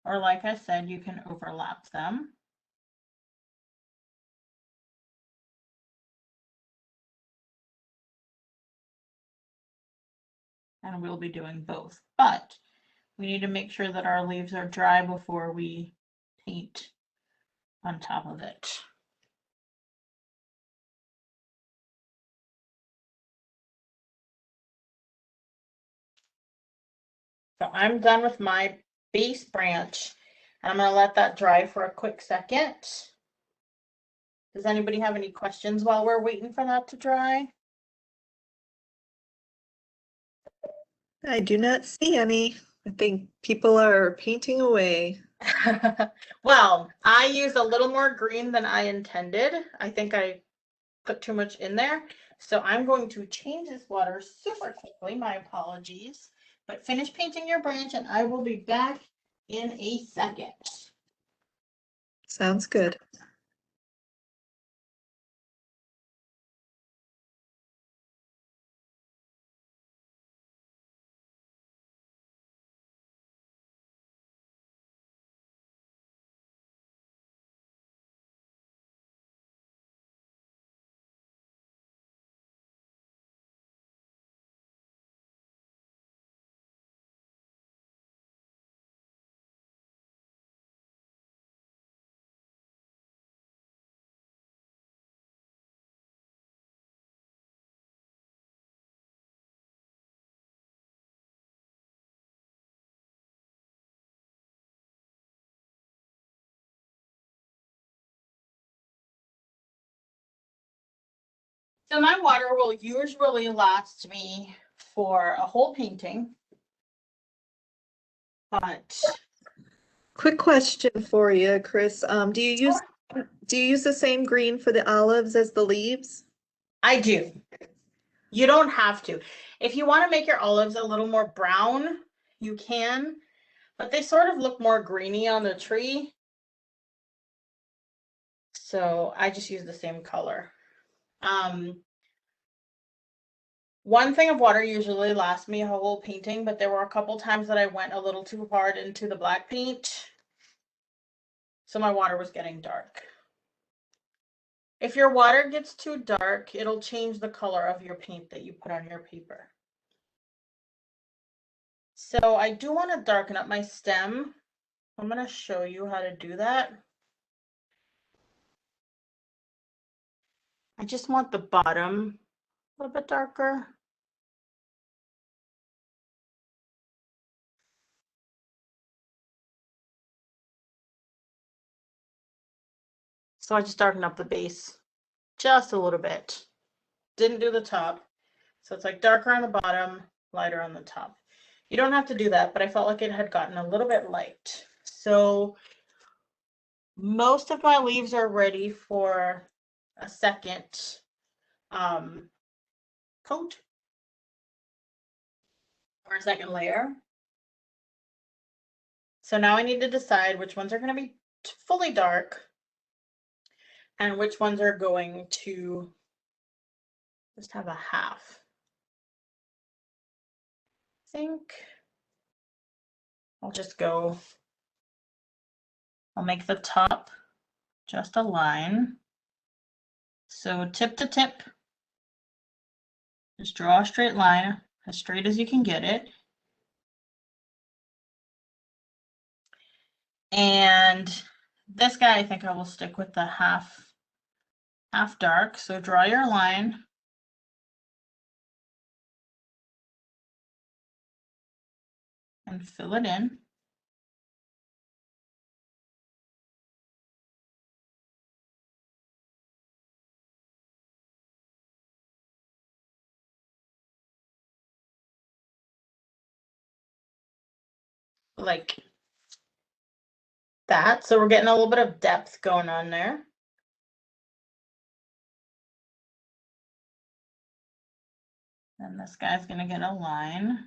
Or like I said, you can overlap them. And we'll be doing both. But we need to make sure that our leaves are dry before we paint on top of it. So I'm done with my base branch, and I'm going to let that dry for a quick second. Does anybody have any questions while we're waiting for that to dry? I do not see any. I think people are painting away. Well, I used a little more green than I intended. I think I put too much in there. So I'm going to change this water super quickly. My apologies. But finish painting your branch and I will be back in a second. Sounds good. So my water will usually last me for a whole painting. But Quick question for you, Kris. Do you use the same green for the olives as the leaves? I do. You don't have to. If you want to make your olives a little more brown, you can. but they sort of look more greeny on the tree. So I just use the same color. One thing of water usually lasts me a whole painting, but there were a couple times that I went a little too hard into the black paint. So my water was getting dark. If your water gets too dark, it'll change the color of your paint that you put on your paper. So I do want to darken up my stem. I'm going to show you how to do that. I just want the bottom a little bit darker. So I just darkened up the base just a little bit. Didn't do the top. So it's like darker on the bottom, lighter on the top. You don't have to do that, but I felt like it had gotten a little bit light. So most of my leaves are ready for a second coat or a second layer. So now I need to decide which ones are going to be fully dark and which ones are going to just have a half. I think I'll just go, I'll make the top just a line. So tip to tip, just draw a straight line, as straight as you can get it. And this guy, I think I will stick with the half dark. So draw your line. And fill it in. Like that. So we're getting a little bit of depth going on there. And this guy's going to get a line.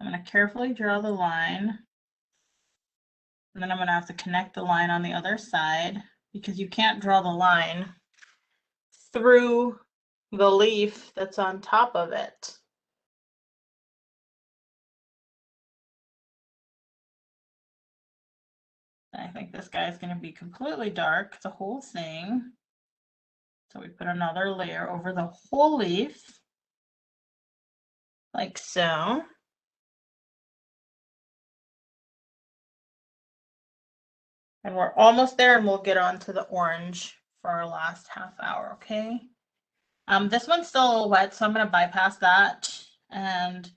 I'm going to carefully draw the line. And then I'm going to have to connect the line on the other side because you can't draw the line through the leaf that's on top of it. I think this guy is going to be completely dark, the whole thing. So we put another layer over the whole leaf, like so. And we're almost there, and we'll get on to the orange for our last half hour, okay? This one's still a little wet, so I'm going to bypass that and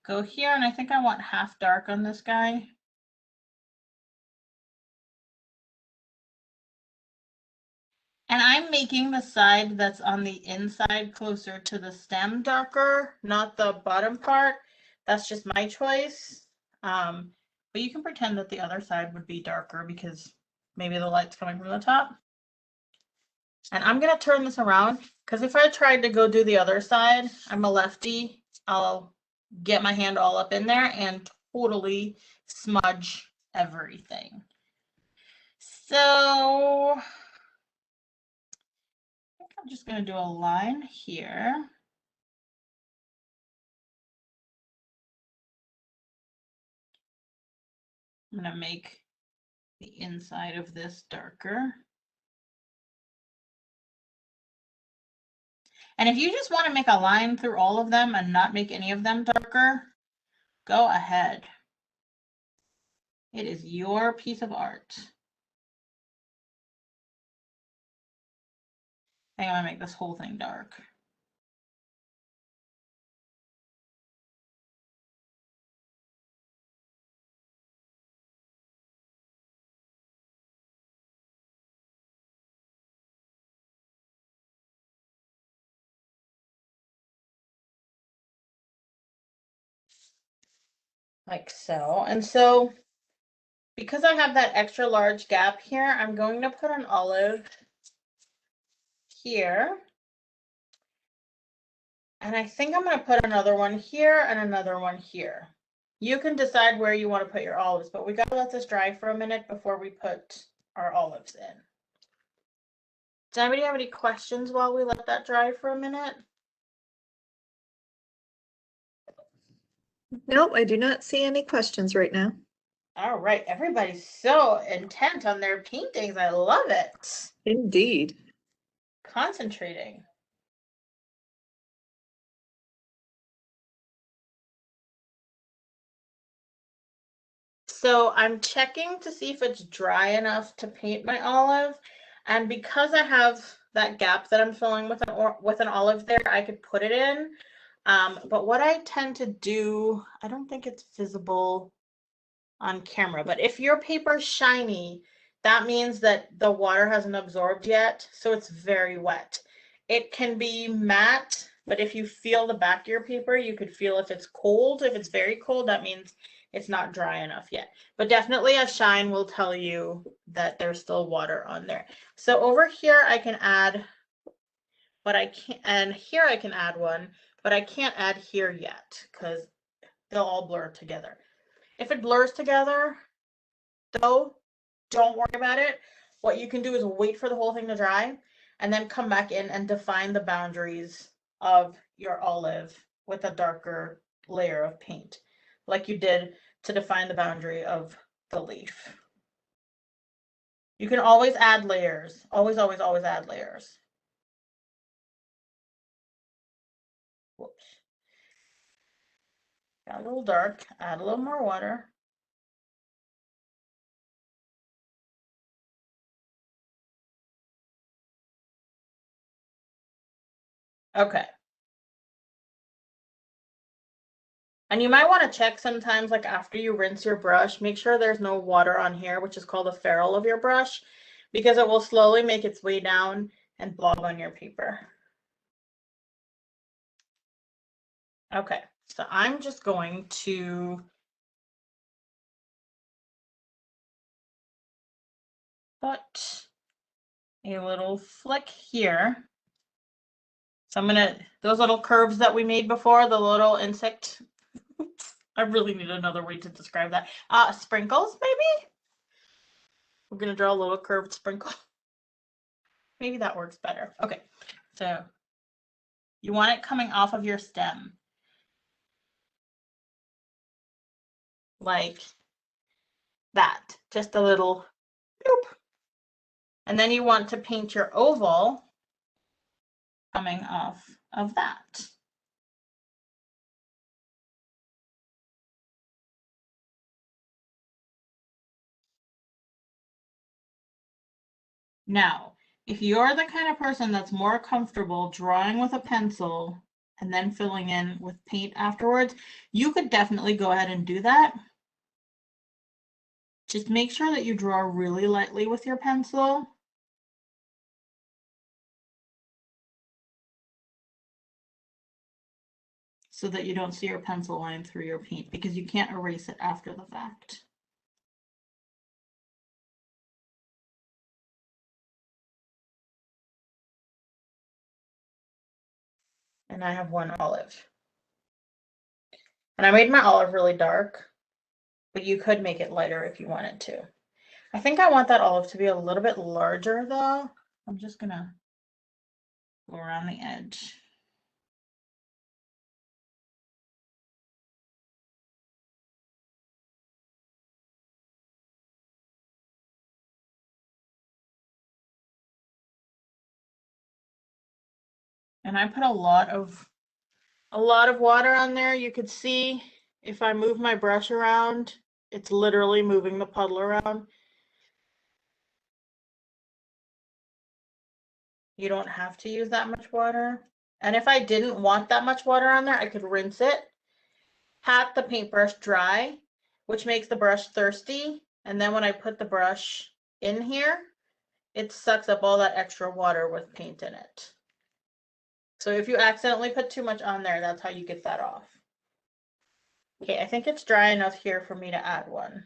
go here. And I think I want half dark on this guy. And I'm making the side that's on the inside closer to the stem darker, not the bottom part. That's just my choice. But you can pretend that the other side would be darker because maybe the light's coming from the top. And I'm going to turn this around because if I tried to go do the other side, I'm a lefty. I'll get my hand all up in there and totally smudge everything. So I think I'm just going to do a line here. I'm going to make the inside of this darker. And if you just want to make a line through all of them and not make any of them darker, go ahead. It is your piece of art. I think I'm going to make this whole thing dark. Like so. And so because I have that extra large gap here, I'm going to put an olive here. And I think I'm going to put another one here and another one here. You can decide where you want to put your olives, but we got to let this dry for a minute before we put our olives in. Does anybody have any questions while we let that dry for a minute? Nope, I do not see any questions right now. All right, everybody's so intent on their paintings. I love it. Indeed. Concentrating. So I'm checking to see if it's dry enough to paint my olive. And because I have that gap that I'm filling with an olive there, I could put it in. But what I tend to do, I don't think it's visible on camera, but if your paper's shiny, that means that the water hasn't absorbed yet, so it's very wet. It can be matte, but if you feel the back of your paper, you could feel if it's cold. If it's very cold, that means it's not dry enough yet. But definitely a shine will tell you that there's still water on there. So over here I can add, but I can't, and here I can add one, but I can't add here yet because they'll all blur together. If it blurs together, though, don't worry about it. What you can do is wait for the whole thing to dry and then come back in and define the boundaries of your olive with a darker layer of paint, like you did to define the boundary of the leaf. You can always add layers. Always, always, always add layers. Whoops. Got a little dark. Add a little more water. Okay. And you might want to check sometimes, like after you rinse your brush, make sure there's no water on here, which is called the ferrule of your brush, because it will slowly make its way down and blog on your paper. Okay, so I'm just going to put a little flick here. So I'm gonna, those little curves that we made before, the little insect, I really need another way to describe that. Sprinkles, maybe? We're gonna draw a little curved sprinkle. Maybe that works better. Okay, so you want it coming off of your stem. Like that, just a little boop. And then you want to paint your oval coming off of that. Now, if you're the kind of person that's more comfortable drawing with a pencil and then filling in with paint afterwards, you could definitely go ahead and do that. Just make sure that you draw really lightly with your pencil. So that you don't see your pencil line through your paint, because you can't erase it after the fact. And I have one olive. And I made my olive really dark, but you could make it lighter if you wanted to. I think I want that olive to be a little bit larger though. I'm just gonna go around the edge. And I put a lot of water on there. You could see if I move my brush around, it's literally moving the puddle around. You don't have to use that much water. And if I didn't want that much water on there, I could rinse it, pat the paintbrush dry, which makes the brush thirsty. And then when I put the brush in here, it sucks up all that extra water with paint in it. So if you accidentally put too much on there, that's how you get that off. Okay, I think it's dry enough here for me to add one.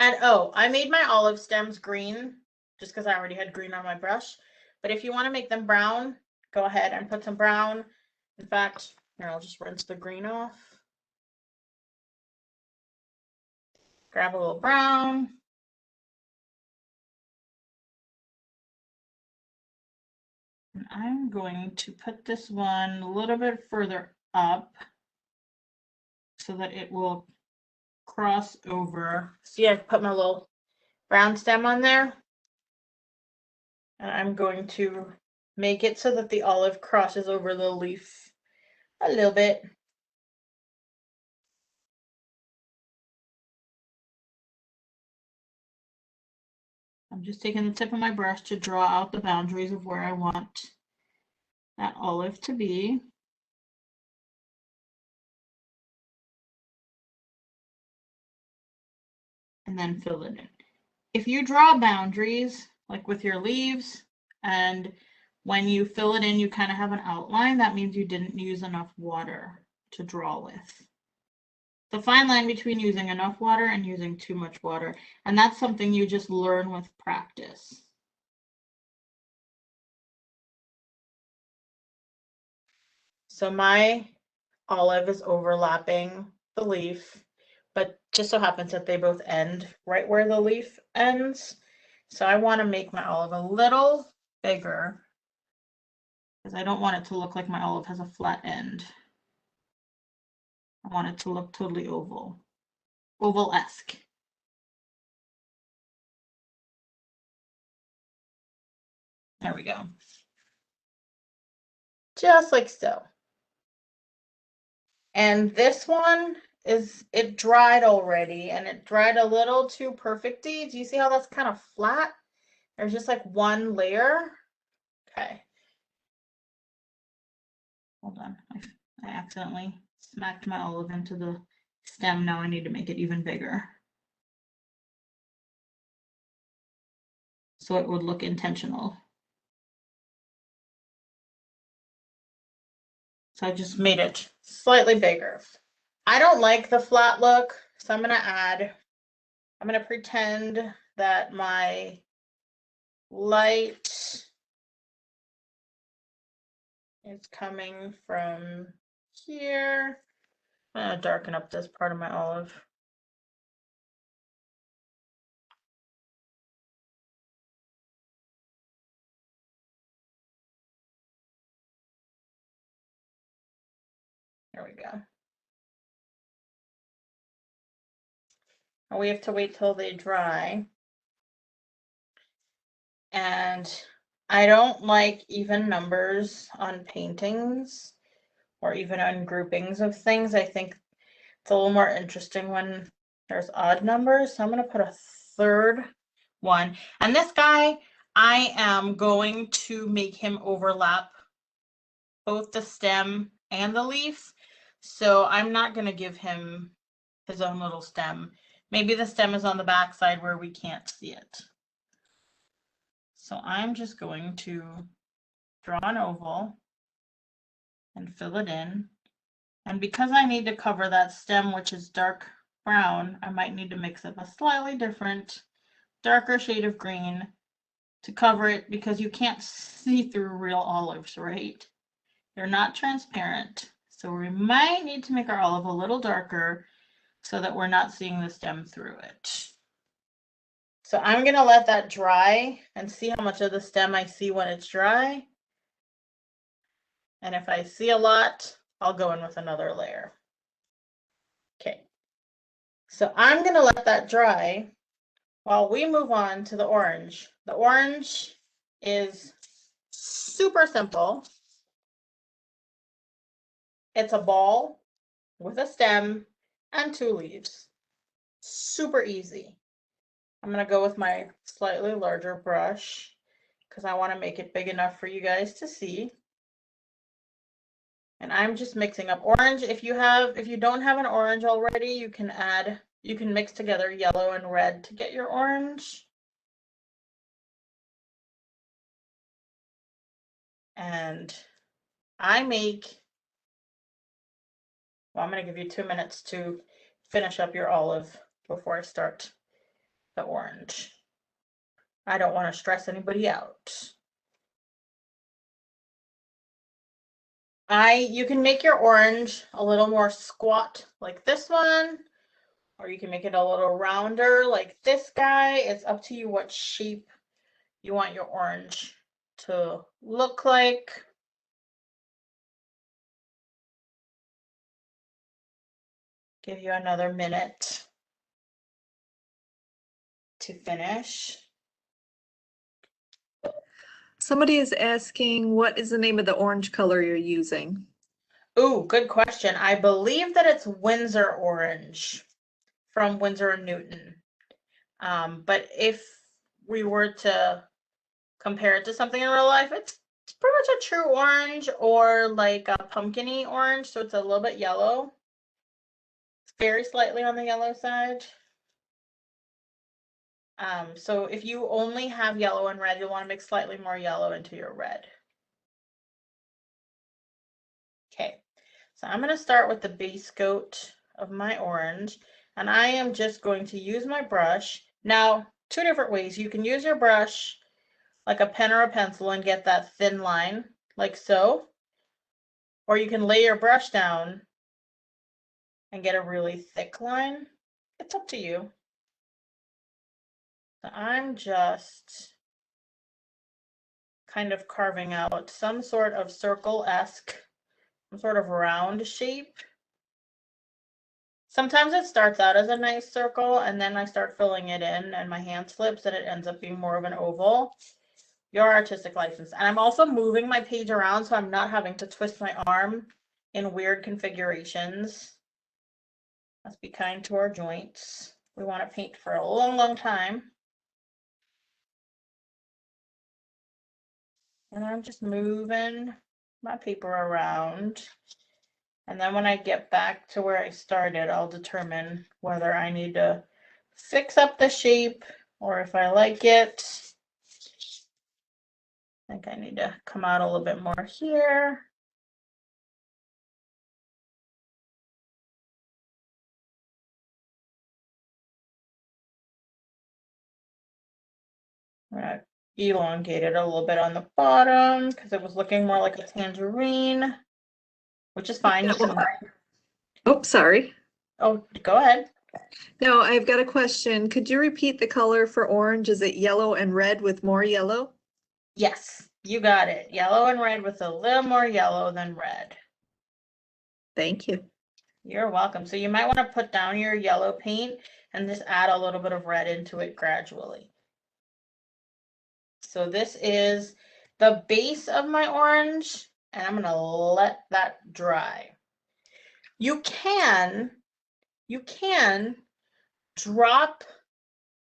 And oh, I made my olive stems green just because I already had green on my brush. But if you want to make them brown, go ahead and put some brown. In fact, Here, I'll just rinse the green off. Grab a little brown. And I'm going to put this one a little bit further up so that it will cross over. See, I put my little brown stem on there. And I'm going to make it so that the olive crosses over the leaf a little bit. I'm just taking the tip of my brush to draw out the boundaries of where I want that olive to be. And then fill it in. If you draw boundaries, like with your leaves, and when you fill it in, you kind of have an outline, that means you didn't use enough water to draw with. The fine line between using enough water and using too much water, and that's something you just learn with practice. So my olive is overlapping the leaf, but just so happens that they both end right where the leaf ends. So I want to make my olive a little bigger because I don't want it to look like my olive has a flat end. I want it to look totally oval-esque. There we go. Just like so. And this one it dried already, and it dried a little too perfectly. Do you see how that's kind of flat? There's just like one layer. Okay. Hold on. I accidentally smacked my olive into the stem. Now I need to make it even bigger, so it would look intentional. So I just made it slightly bigger. I don't like the flat look, so I'm going to pretend that my light is coming from here. I'm going to darken up this part of my olive. There we go. And we have to wait till they dry. And I don't like even numbers on paintings or even on groupings of things. I think it's a little more interesting when there's odd numbers. So I'm going to put a third one. And this guy, I am going to make him overlap both the stem and the leaf. So I'm not going to give him his own little stem. Maybe the stem is on the back side where we can't see it. So I'm just going to draw an oval and fill it in. And because I need to cover that stem, which is dark brown, I might need to mix up a slightly different, darker shade of green to cover it, because you can't see through real olives, right? They're not transparent. So we might need to make our olive a little darker so that we're not seeing the stem through it. So I'm going to let that dry and see how much of the stem I see when it's dry. And if I see a lot, I'll go in with another layer. Okay. So I'm going to let that dry while we move on to the orange. The orange is super simple. It's a ball with a stem and 2 leaves. Super easy. I'm going to go with my slightly larger brush because I want to make it big enough for you guys to see. And I'm just mixing up orange. If you don't have an orange already, you can mix together yellow and red to get your orange. And I'm going to give you 2 minutes to finish up your olive before I start the orange. I don't want to stress anybody out. You can make your orange a little more squat like this one, or you can make it a little rounder like this guy. It's up to you what shape you want your orange to look like. Give you another minute to finish. Somebody is asking, what is the name of the orange color you're using? Ooh, good question. I believe that it's Winsor Orange from Winsor & Newton. But if we were to compare it to something in real life, it's pretty much a true orange or like a pumpkin-y orange, so it's a little bit yellow. It's very slightly on the yellow side. So if you only have yellow and red, you'll want to mix slightly more yellow into your red. Okay, so I'm going to start with the base coat of my orange, and I am just going to use my brush. Now, two different ways. You can use your brush like a pen or a pencil and get that thin line, like so, or you can lay your brush down and get a really thick line. It's up to you. So I'm just kind of carving out some sort of circle-esque, some sort of round shape. Sometimes it starts out as a nice circle and then I start filling it in and my hand slips and it ends up being more of an oval. Your artistic license. And I'm also moving my page around so I'm not having to twist my arm in weird configurations. Let's be kind to our joints. We want to paint for a long, long time. And I'm just moving my paper around. And then when I get back to where I started, I'll determine whether I need to fix up the shape or if I like it. I think I need to come out a little bit more here. I'm gonna elongate it a little bit on the bottom because it was looking more like a tangerine, which is fine. You can... Oh, sorry. Oh, go ahead. No, I've got a question. Could you repeat the color for orange? Is it yellow and red with more yellow? Yes, you got it. Yellow and red with a little more yellow than red. Thank you. You're welcome. So you might want to put down your yellow paint and just add a little bit of red into it gradually. So this is the base of my orange, and I'm going to let that dry. You can drop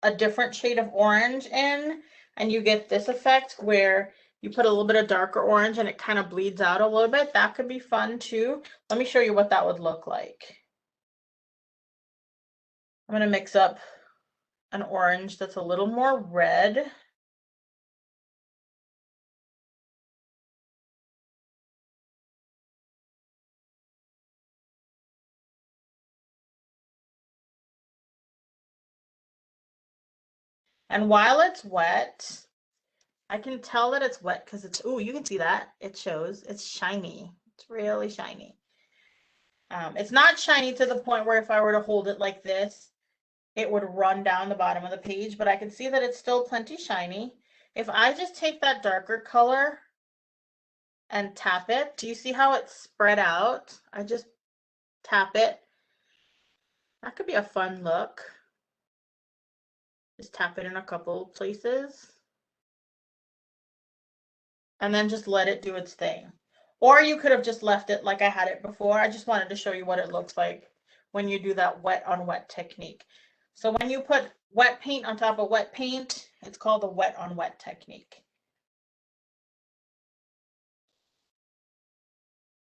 a different shade of orange in, and you get this effect where you put a little bit of darker orange and it kind of bleeds out a little bit. That could be fun too. Let me show you what that would look like. I'm going to mix up an orange that's a little more red. And while it's wet, I can tell that it's wet because it's, ooh, you can see that. It shows. It's shiny. It's really shiny. It's not shiny to the point where if I were to hold it like this, it would run down the bottom of the page, but I can see that it's still plenty shiny. If I just take that darker color and tap it, do you see how it's spread out? I just tap it. That could be a fun look. Just tap it in a couple places. And then just let it do its thing. Or you could have just left it like I had it before. I just wanted to show you what it looks like when you do that wet on wet technique. So when you put wet paint on top of wet paint, it's called the wet on wet technique.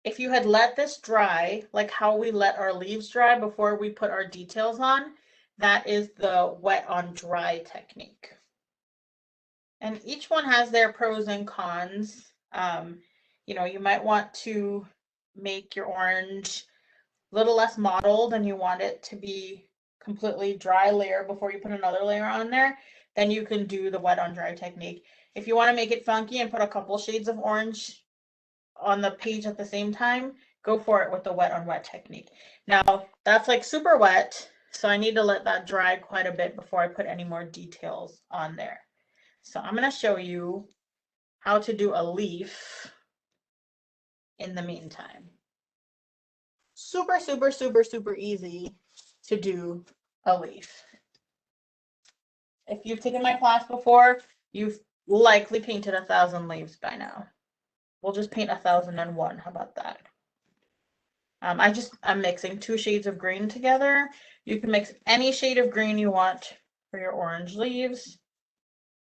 If you had let this dry, like how we let our leaves dry before we put our details on, that is the wet on dry technique. And each one has their pros and cons. You know, you might want to make your orange a little less mottled and you want it to be completely dry layer before you put another layer on there, then you can do the wet on dry technique. If you want to make it funky and put a couple shades of orange on the page at the same time, go for it with the wet on wet technique. Now that's like super wet, so I need to let that dry quite a bit before I put any more details on there. So I'm going to show you how to do a leaf in the meantime. Super, super, super, super easy to do a leaf. If you've taken my class before, you've likely painted 1,000 leaves by now. We'll just paint 1,001. How about that? I'm mixing 2 shades of green together. You can mix any shade of green you want for your orange leaves.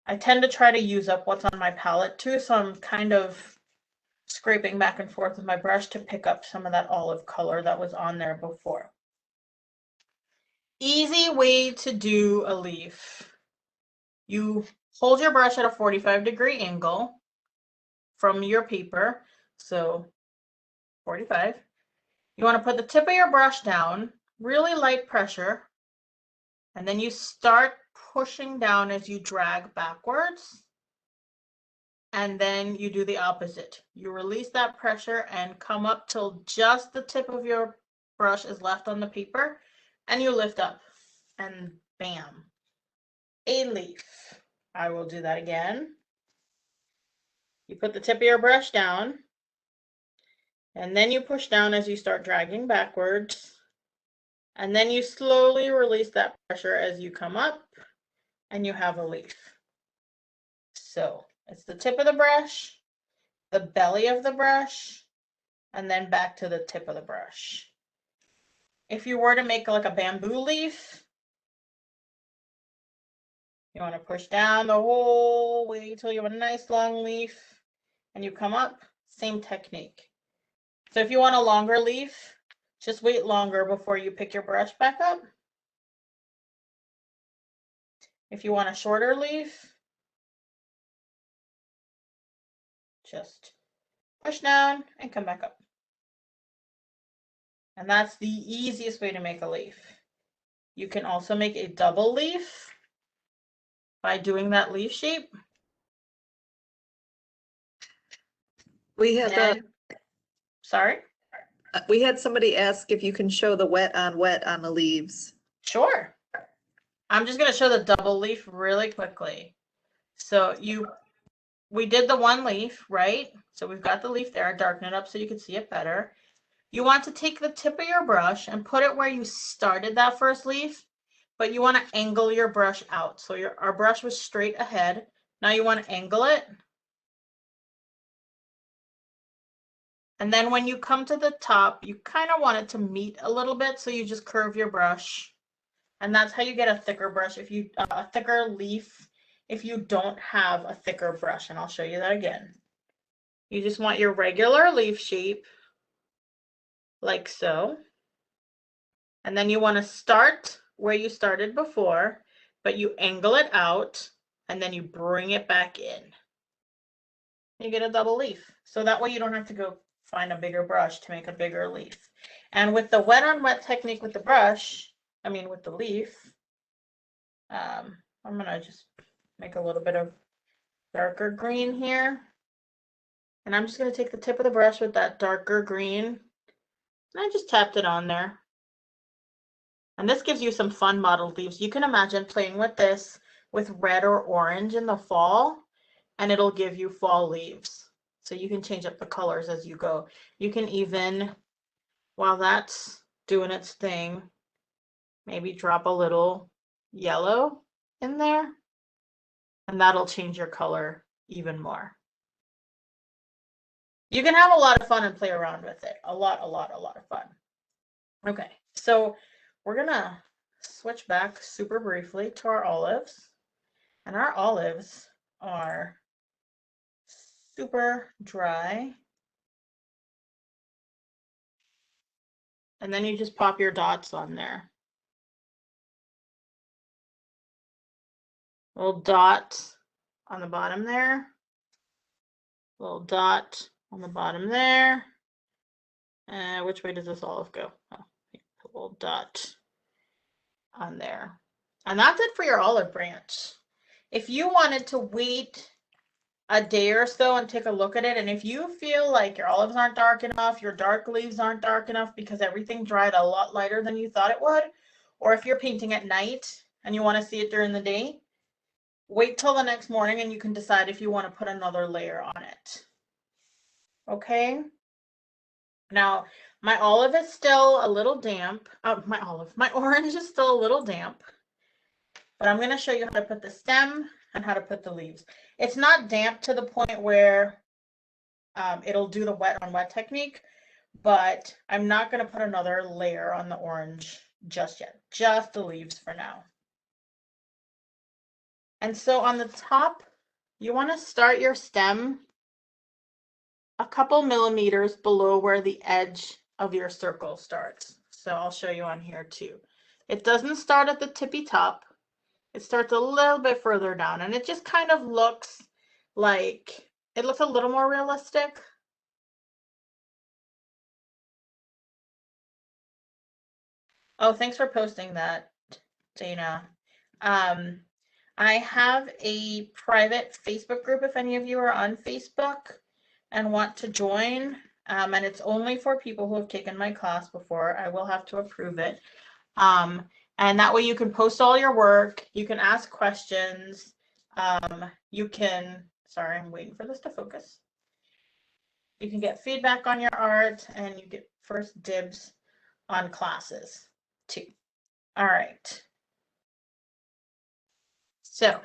I tend to try to use up what's on my palette too, so I'm kind of scraping back and forth with my brush to pick up some of that olive color that was on there before. Easy way to do a leaf. You hold your brush at a 45-degree angle from your paper, so 45. You want to put the tip of your brush down, really light pressure, and then you start pushing down as you drag backwards, and then you do the opposite. You release that pressure and come up till just the tip of your brush is left on the paper, and you lift up, and bam, a leaf. I will do that again. You put the tip of your brush down, and then you push down as you start dragging backwards, and then you slowly release that pressure as you come up, and you have a leaf. So it's the tip of the brush, the belly of the brush, and then back to the tip of the brush. If you were to make like a bamboo leaf, you want to push down the whole way till you have a nice long leaf, and you come up, same technique. So if you want a longer leaf, just wait longer before you pick your brush back up. If you want a shorter leaf, just push down and come back up. And that's the easiest way to make a leaf. You can also make a double leaf by doing that leaf shape. We had Sorry? we had somebody ask if you can show the wet on the leaves. Sure. I'm just going to show the double leaf really quickly. So we did the one leaf, right? So we've got the leaf there. Darken it up so you can see it better. You want to take the tip of your brush and put it where you started that first leaf, but you want to angle your brush out. So our brush was straight ahead. Now you want to angle it. And then when you come to the top, you kind of want it to meet a little bit, so you just curve your brush. And that's how you get a thicker brush, a thicker leaf if you don't have a thicker brush. And I'll show you that again. You just want your regular leaf shape, like so. And then you want to start where you started before, but you angle it out, and then you bring it back in. You get a double leaf. So that way you don't have to go find a bigger brush to make a bigger leaf. And with the wet on wet technique with the brush, with the leaf, I'm going to just make a little bit of darker green here. And I'm just going to take the tip of the brush with that darker green, and I just tapped it on there. And this gives you some fun modeled leaves. You can imagine playing with this with red or orange in the fall, and it'll give you fall leaves. So you can change up the colors as you go. You can even, while that's doing its thing, maybe drop a little yellow in there, and that'll change your color even more. You can have a lot of fun and play around with it. A lot of fun. Okay, so we're gonna switch back super briefly to our olives. And our olives are super dry. And then you just pop your dots on there. Little dot on the bottom there. Little dot on the bottom there. Which way does this olive go? Oh, a little dot on there. And that's it for your olive branch. If you wanted to wait a day or so and take a look at it. And if you feel like your olives aren't dark enough, your dark leaves aren't dark enough because everything dried a lot lighter than you thought it would, or if you're painting at night and you want to see it during the day, wait till the next morning and you can decide if you want to put another layer on it. Okay. Now, my olive is still a little damp. My orange is still a little damp, but I'm going to show you how to put the stem and how to put the leaves. It's not damp to the point where it'll do the wet on wet technique, but I'm not going to put another layer on the orange just yet, just the leaves for now. And so on the top, you want to start your stem a couple millimeters below where the edge of your circle starts. So I'll show you on here too. It doesn't start at the tippy top. It starts a little bit further down, and it just kind of looks like, it looks a little more realistic. Oh, thanks for posting that, Dana. I have a private Facebook group if any of you are on Facebook and want to join, and it's only for people who have taken my class before. I will have to approve it. And that way you can post all your work, you can ask questions, you can, sorry, I'm waiting for this to focus. You can get feedback on your art, and you get first dibs on classes too. All right. So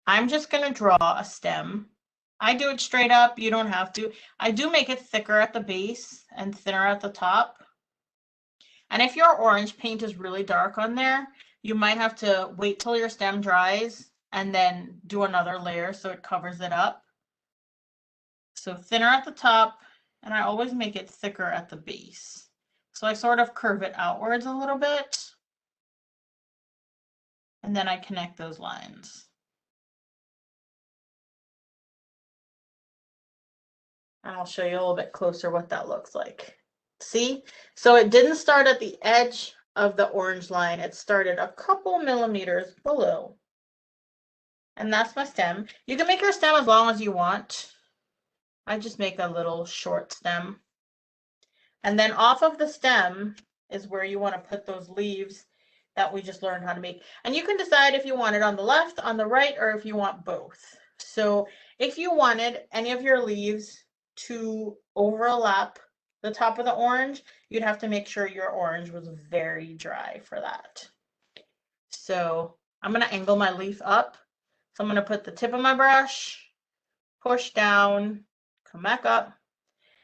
I'm just going to draw a stem. I do it straight up. You don't have to. I do make it thicker at the base and thinner at the top. And if your orange paint is really dark on there, you might have to wait till your stem dries and then do another layer so it covers it up. So thinner at the top, and I always make it thicker at the base. So I sort of curve it outwards a little bit, and then I connect those lines. And I'll show you a little bit closer what that looks like. See? So it didn't start at the edge of the orange line. It started a couple millimeters below. And that's my stem. You can make your stem as long as you want. I just make a little short stem. And then off of the stem is where you want to put those leaves that we just learned how to make. And you can decide if you want it on the left, on the right, or if you want both. So if you wanted any of your leaves to overlap the top of the orange, you'd have to make sure your orange was very dry for that. So I'm going to angle my leaf up. So I'm going to put the tip of my brush, push down, come back up.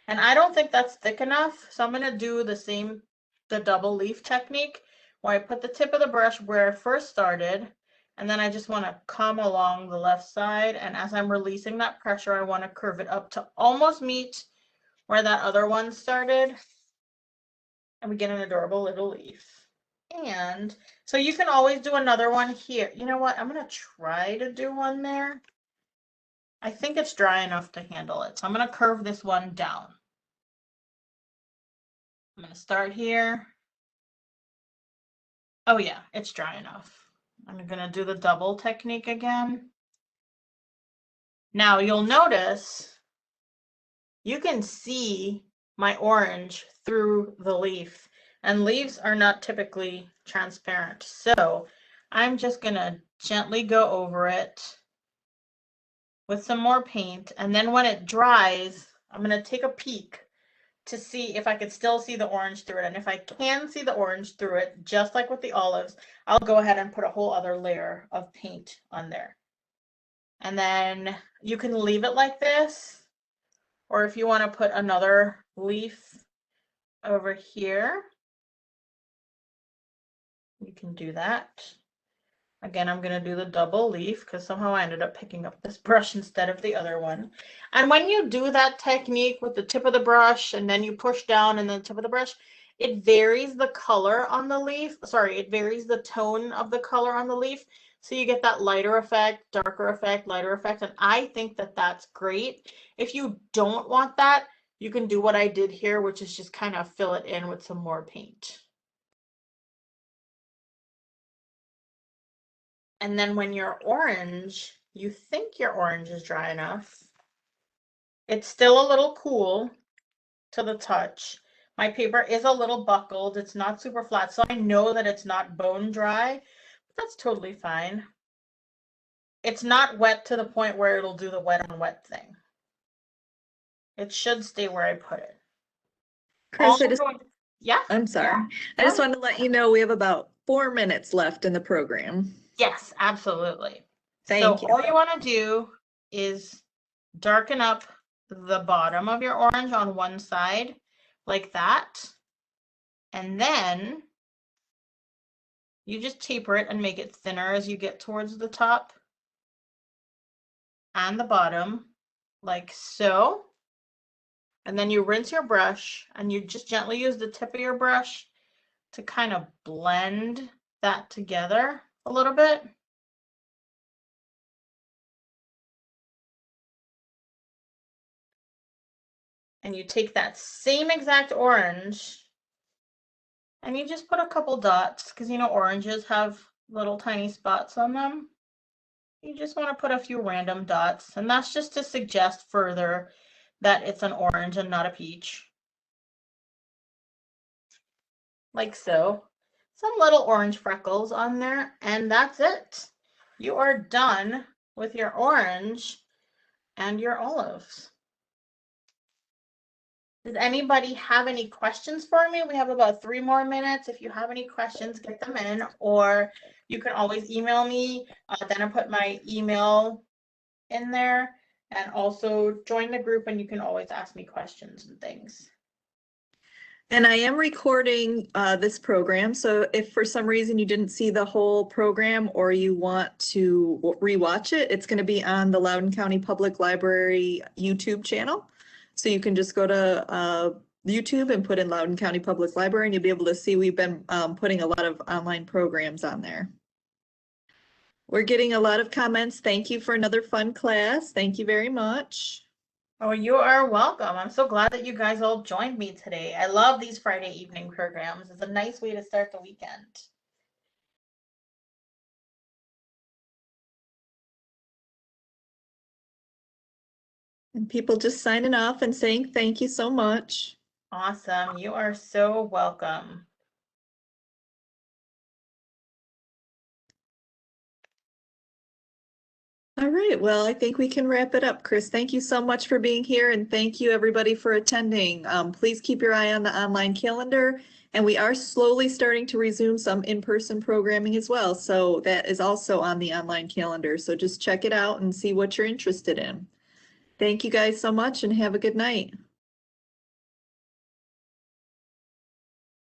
And I don't think that's thick enough, so I'm going to do the double leaf technique, where I put the tip of the brush where it first started, and then I just want to come along the left side, and as I'm releasing that pressure, I want to curve it up to almost meet where that other one started, and we get an adorable little leaf. And so you can always do another one here. You know what? I'm going to try to do one there. I think it's dry enough to handle it, so I'm going to curve this one down. I'm going to start here. Oh yeah, it's dry enough. I'm going to do the double technique again. Now you'll notice you can see my orange through the leaf, and leaves are not typically transparent. So I'm just going to gently go over it with some more paint, and then when it dries, I'm going to take a peek to see if I could still see the orange through it. And if I can see the orange through it, just like with the olives, I'll go ahead and put a whole other layer of paint on there. And then you can leave it like this, or if you want to put another leaf over here, you can do that. Again, I'm going to do the double leaf because somehow I ended up picking up this brush instead of the other one. And when you do that technique with the tip of the brush and then you push down and then the tip of the brush, it varies the color on the leaf. Sorry, it varies the tone of the color on the leaf. So you get that lighter effect, darker effect, lighter effect. And I think that that's great. If you don't want that, you can do what I did here, which is just kind of fill it in with some more paint. And then when your orange you think your orange is dry enough. It's still a little cool to the touch. My paper is a little buckled. It's not super flat, so I know that it's not bone dry, but that's totally fine. It's not wet to the point where it'll do the wet on wet thing. It should stay where I put it. Kris, Yeah. I'm sorry. I just wanted to let you know we have about 4 minutes left in the program. Yes, absolutely. Thank you. All you want to do is darken up the bottom of your orange on one side like that. And then you just taper it and make it thinner as you get towards the top and the bottom, like so. And then you rinse your brush and you just gently use the tip of your brush to kind of blend that together a little bit. And you take that same exact orange and you just put a couple dots, because you know oranges have little tiny spots on them. You just want to put a few random dots, and that's just to suggest further that it's an orange and not a peach. Like so. Some little orange freckles on there, and that's it. You are done with your orange and your olives. Does anybody have any questions for me? We have about 3 more minutes. If you have any questions, get them in, or you can always email me. Then I put my email in there, and also join the group, and you can always ask me questions and things. And I am recording this program, so if for some reason you didn't see the whole program or you want to rewatch it, it's going to be on the Loudoun County Public Library YouTube channel. So you can just go to YouTube and put in Loudoun County Public Library, and you'll be able to see we've been putting a lot of online programs on there. We're getting a lot of comments. Thank you for another fun class. Thank you very much. Oh, you are welcome. I'm so glad that you guys all joined me today. I love these Friday evening programs. It's a nice way to start the weekend. And people just signing off and saying thank you so much. Awesome. You are so welcome. All right, well, I think we can wrap it up. Kris, thank you so much for being here, and thank you everybody for attending. Please keep your eye on the online calendar, and we are slowly starting to resume some in-person programming as well. So that is also on the online calendar. So just check it out and see what you're interested in. Thank you guys so much and have a good night.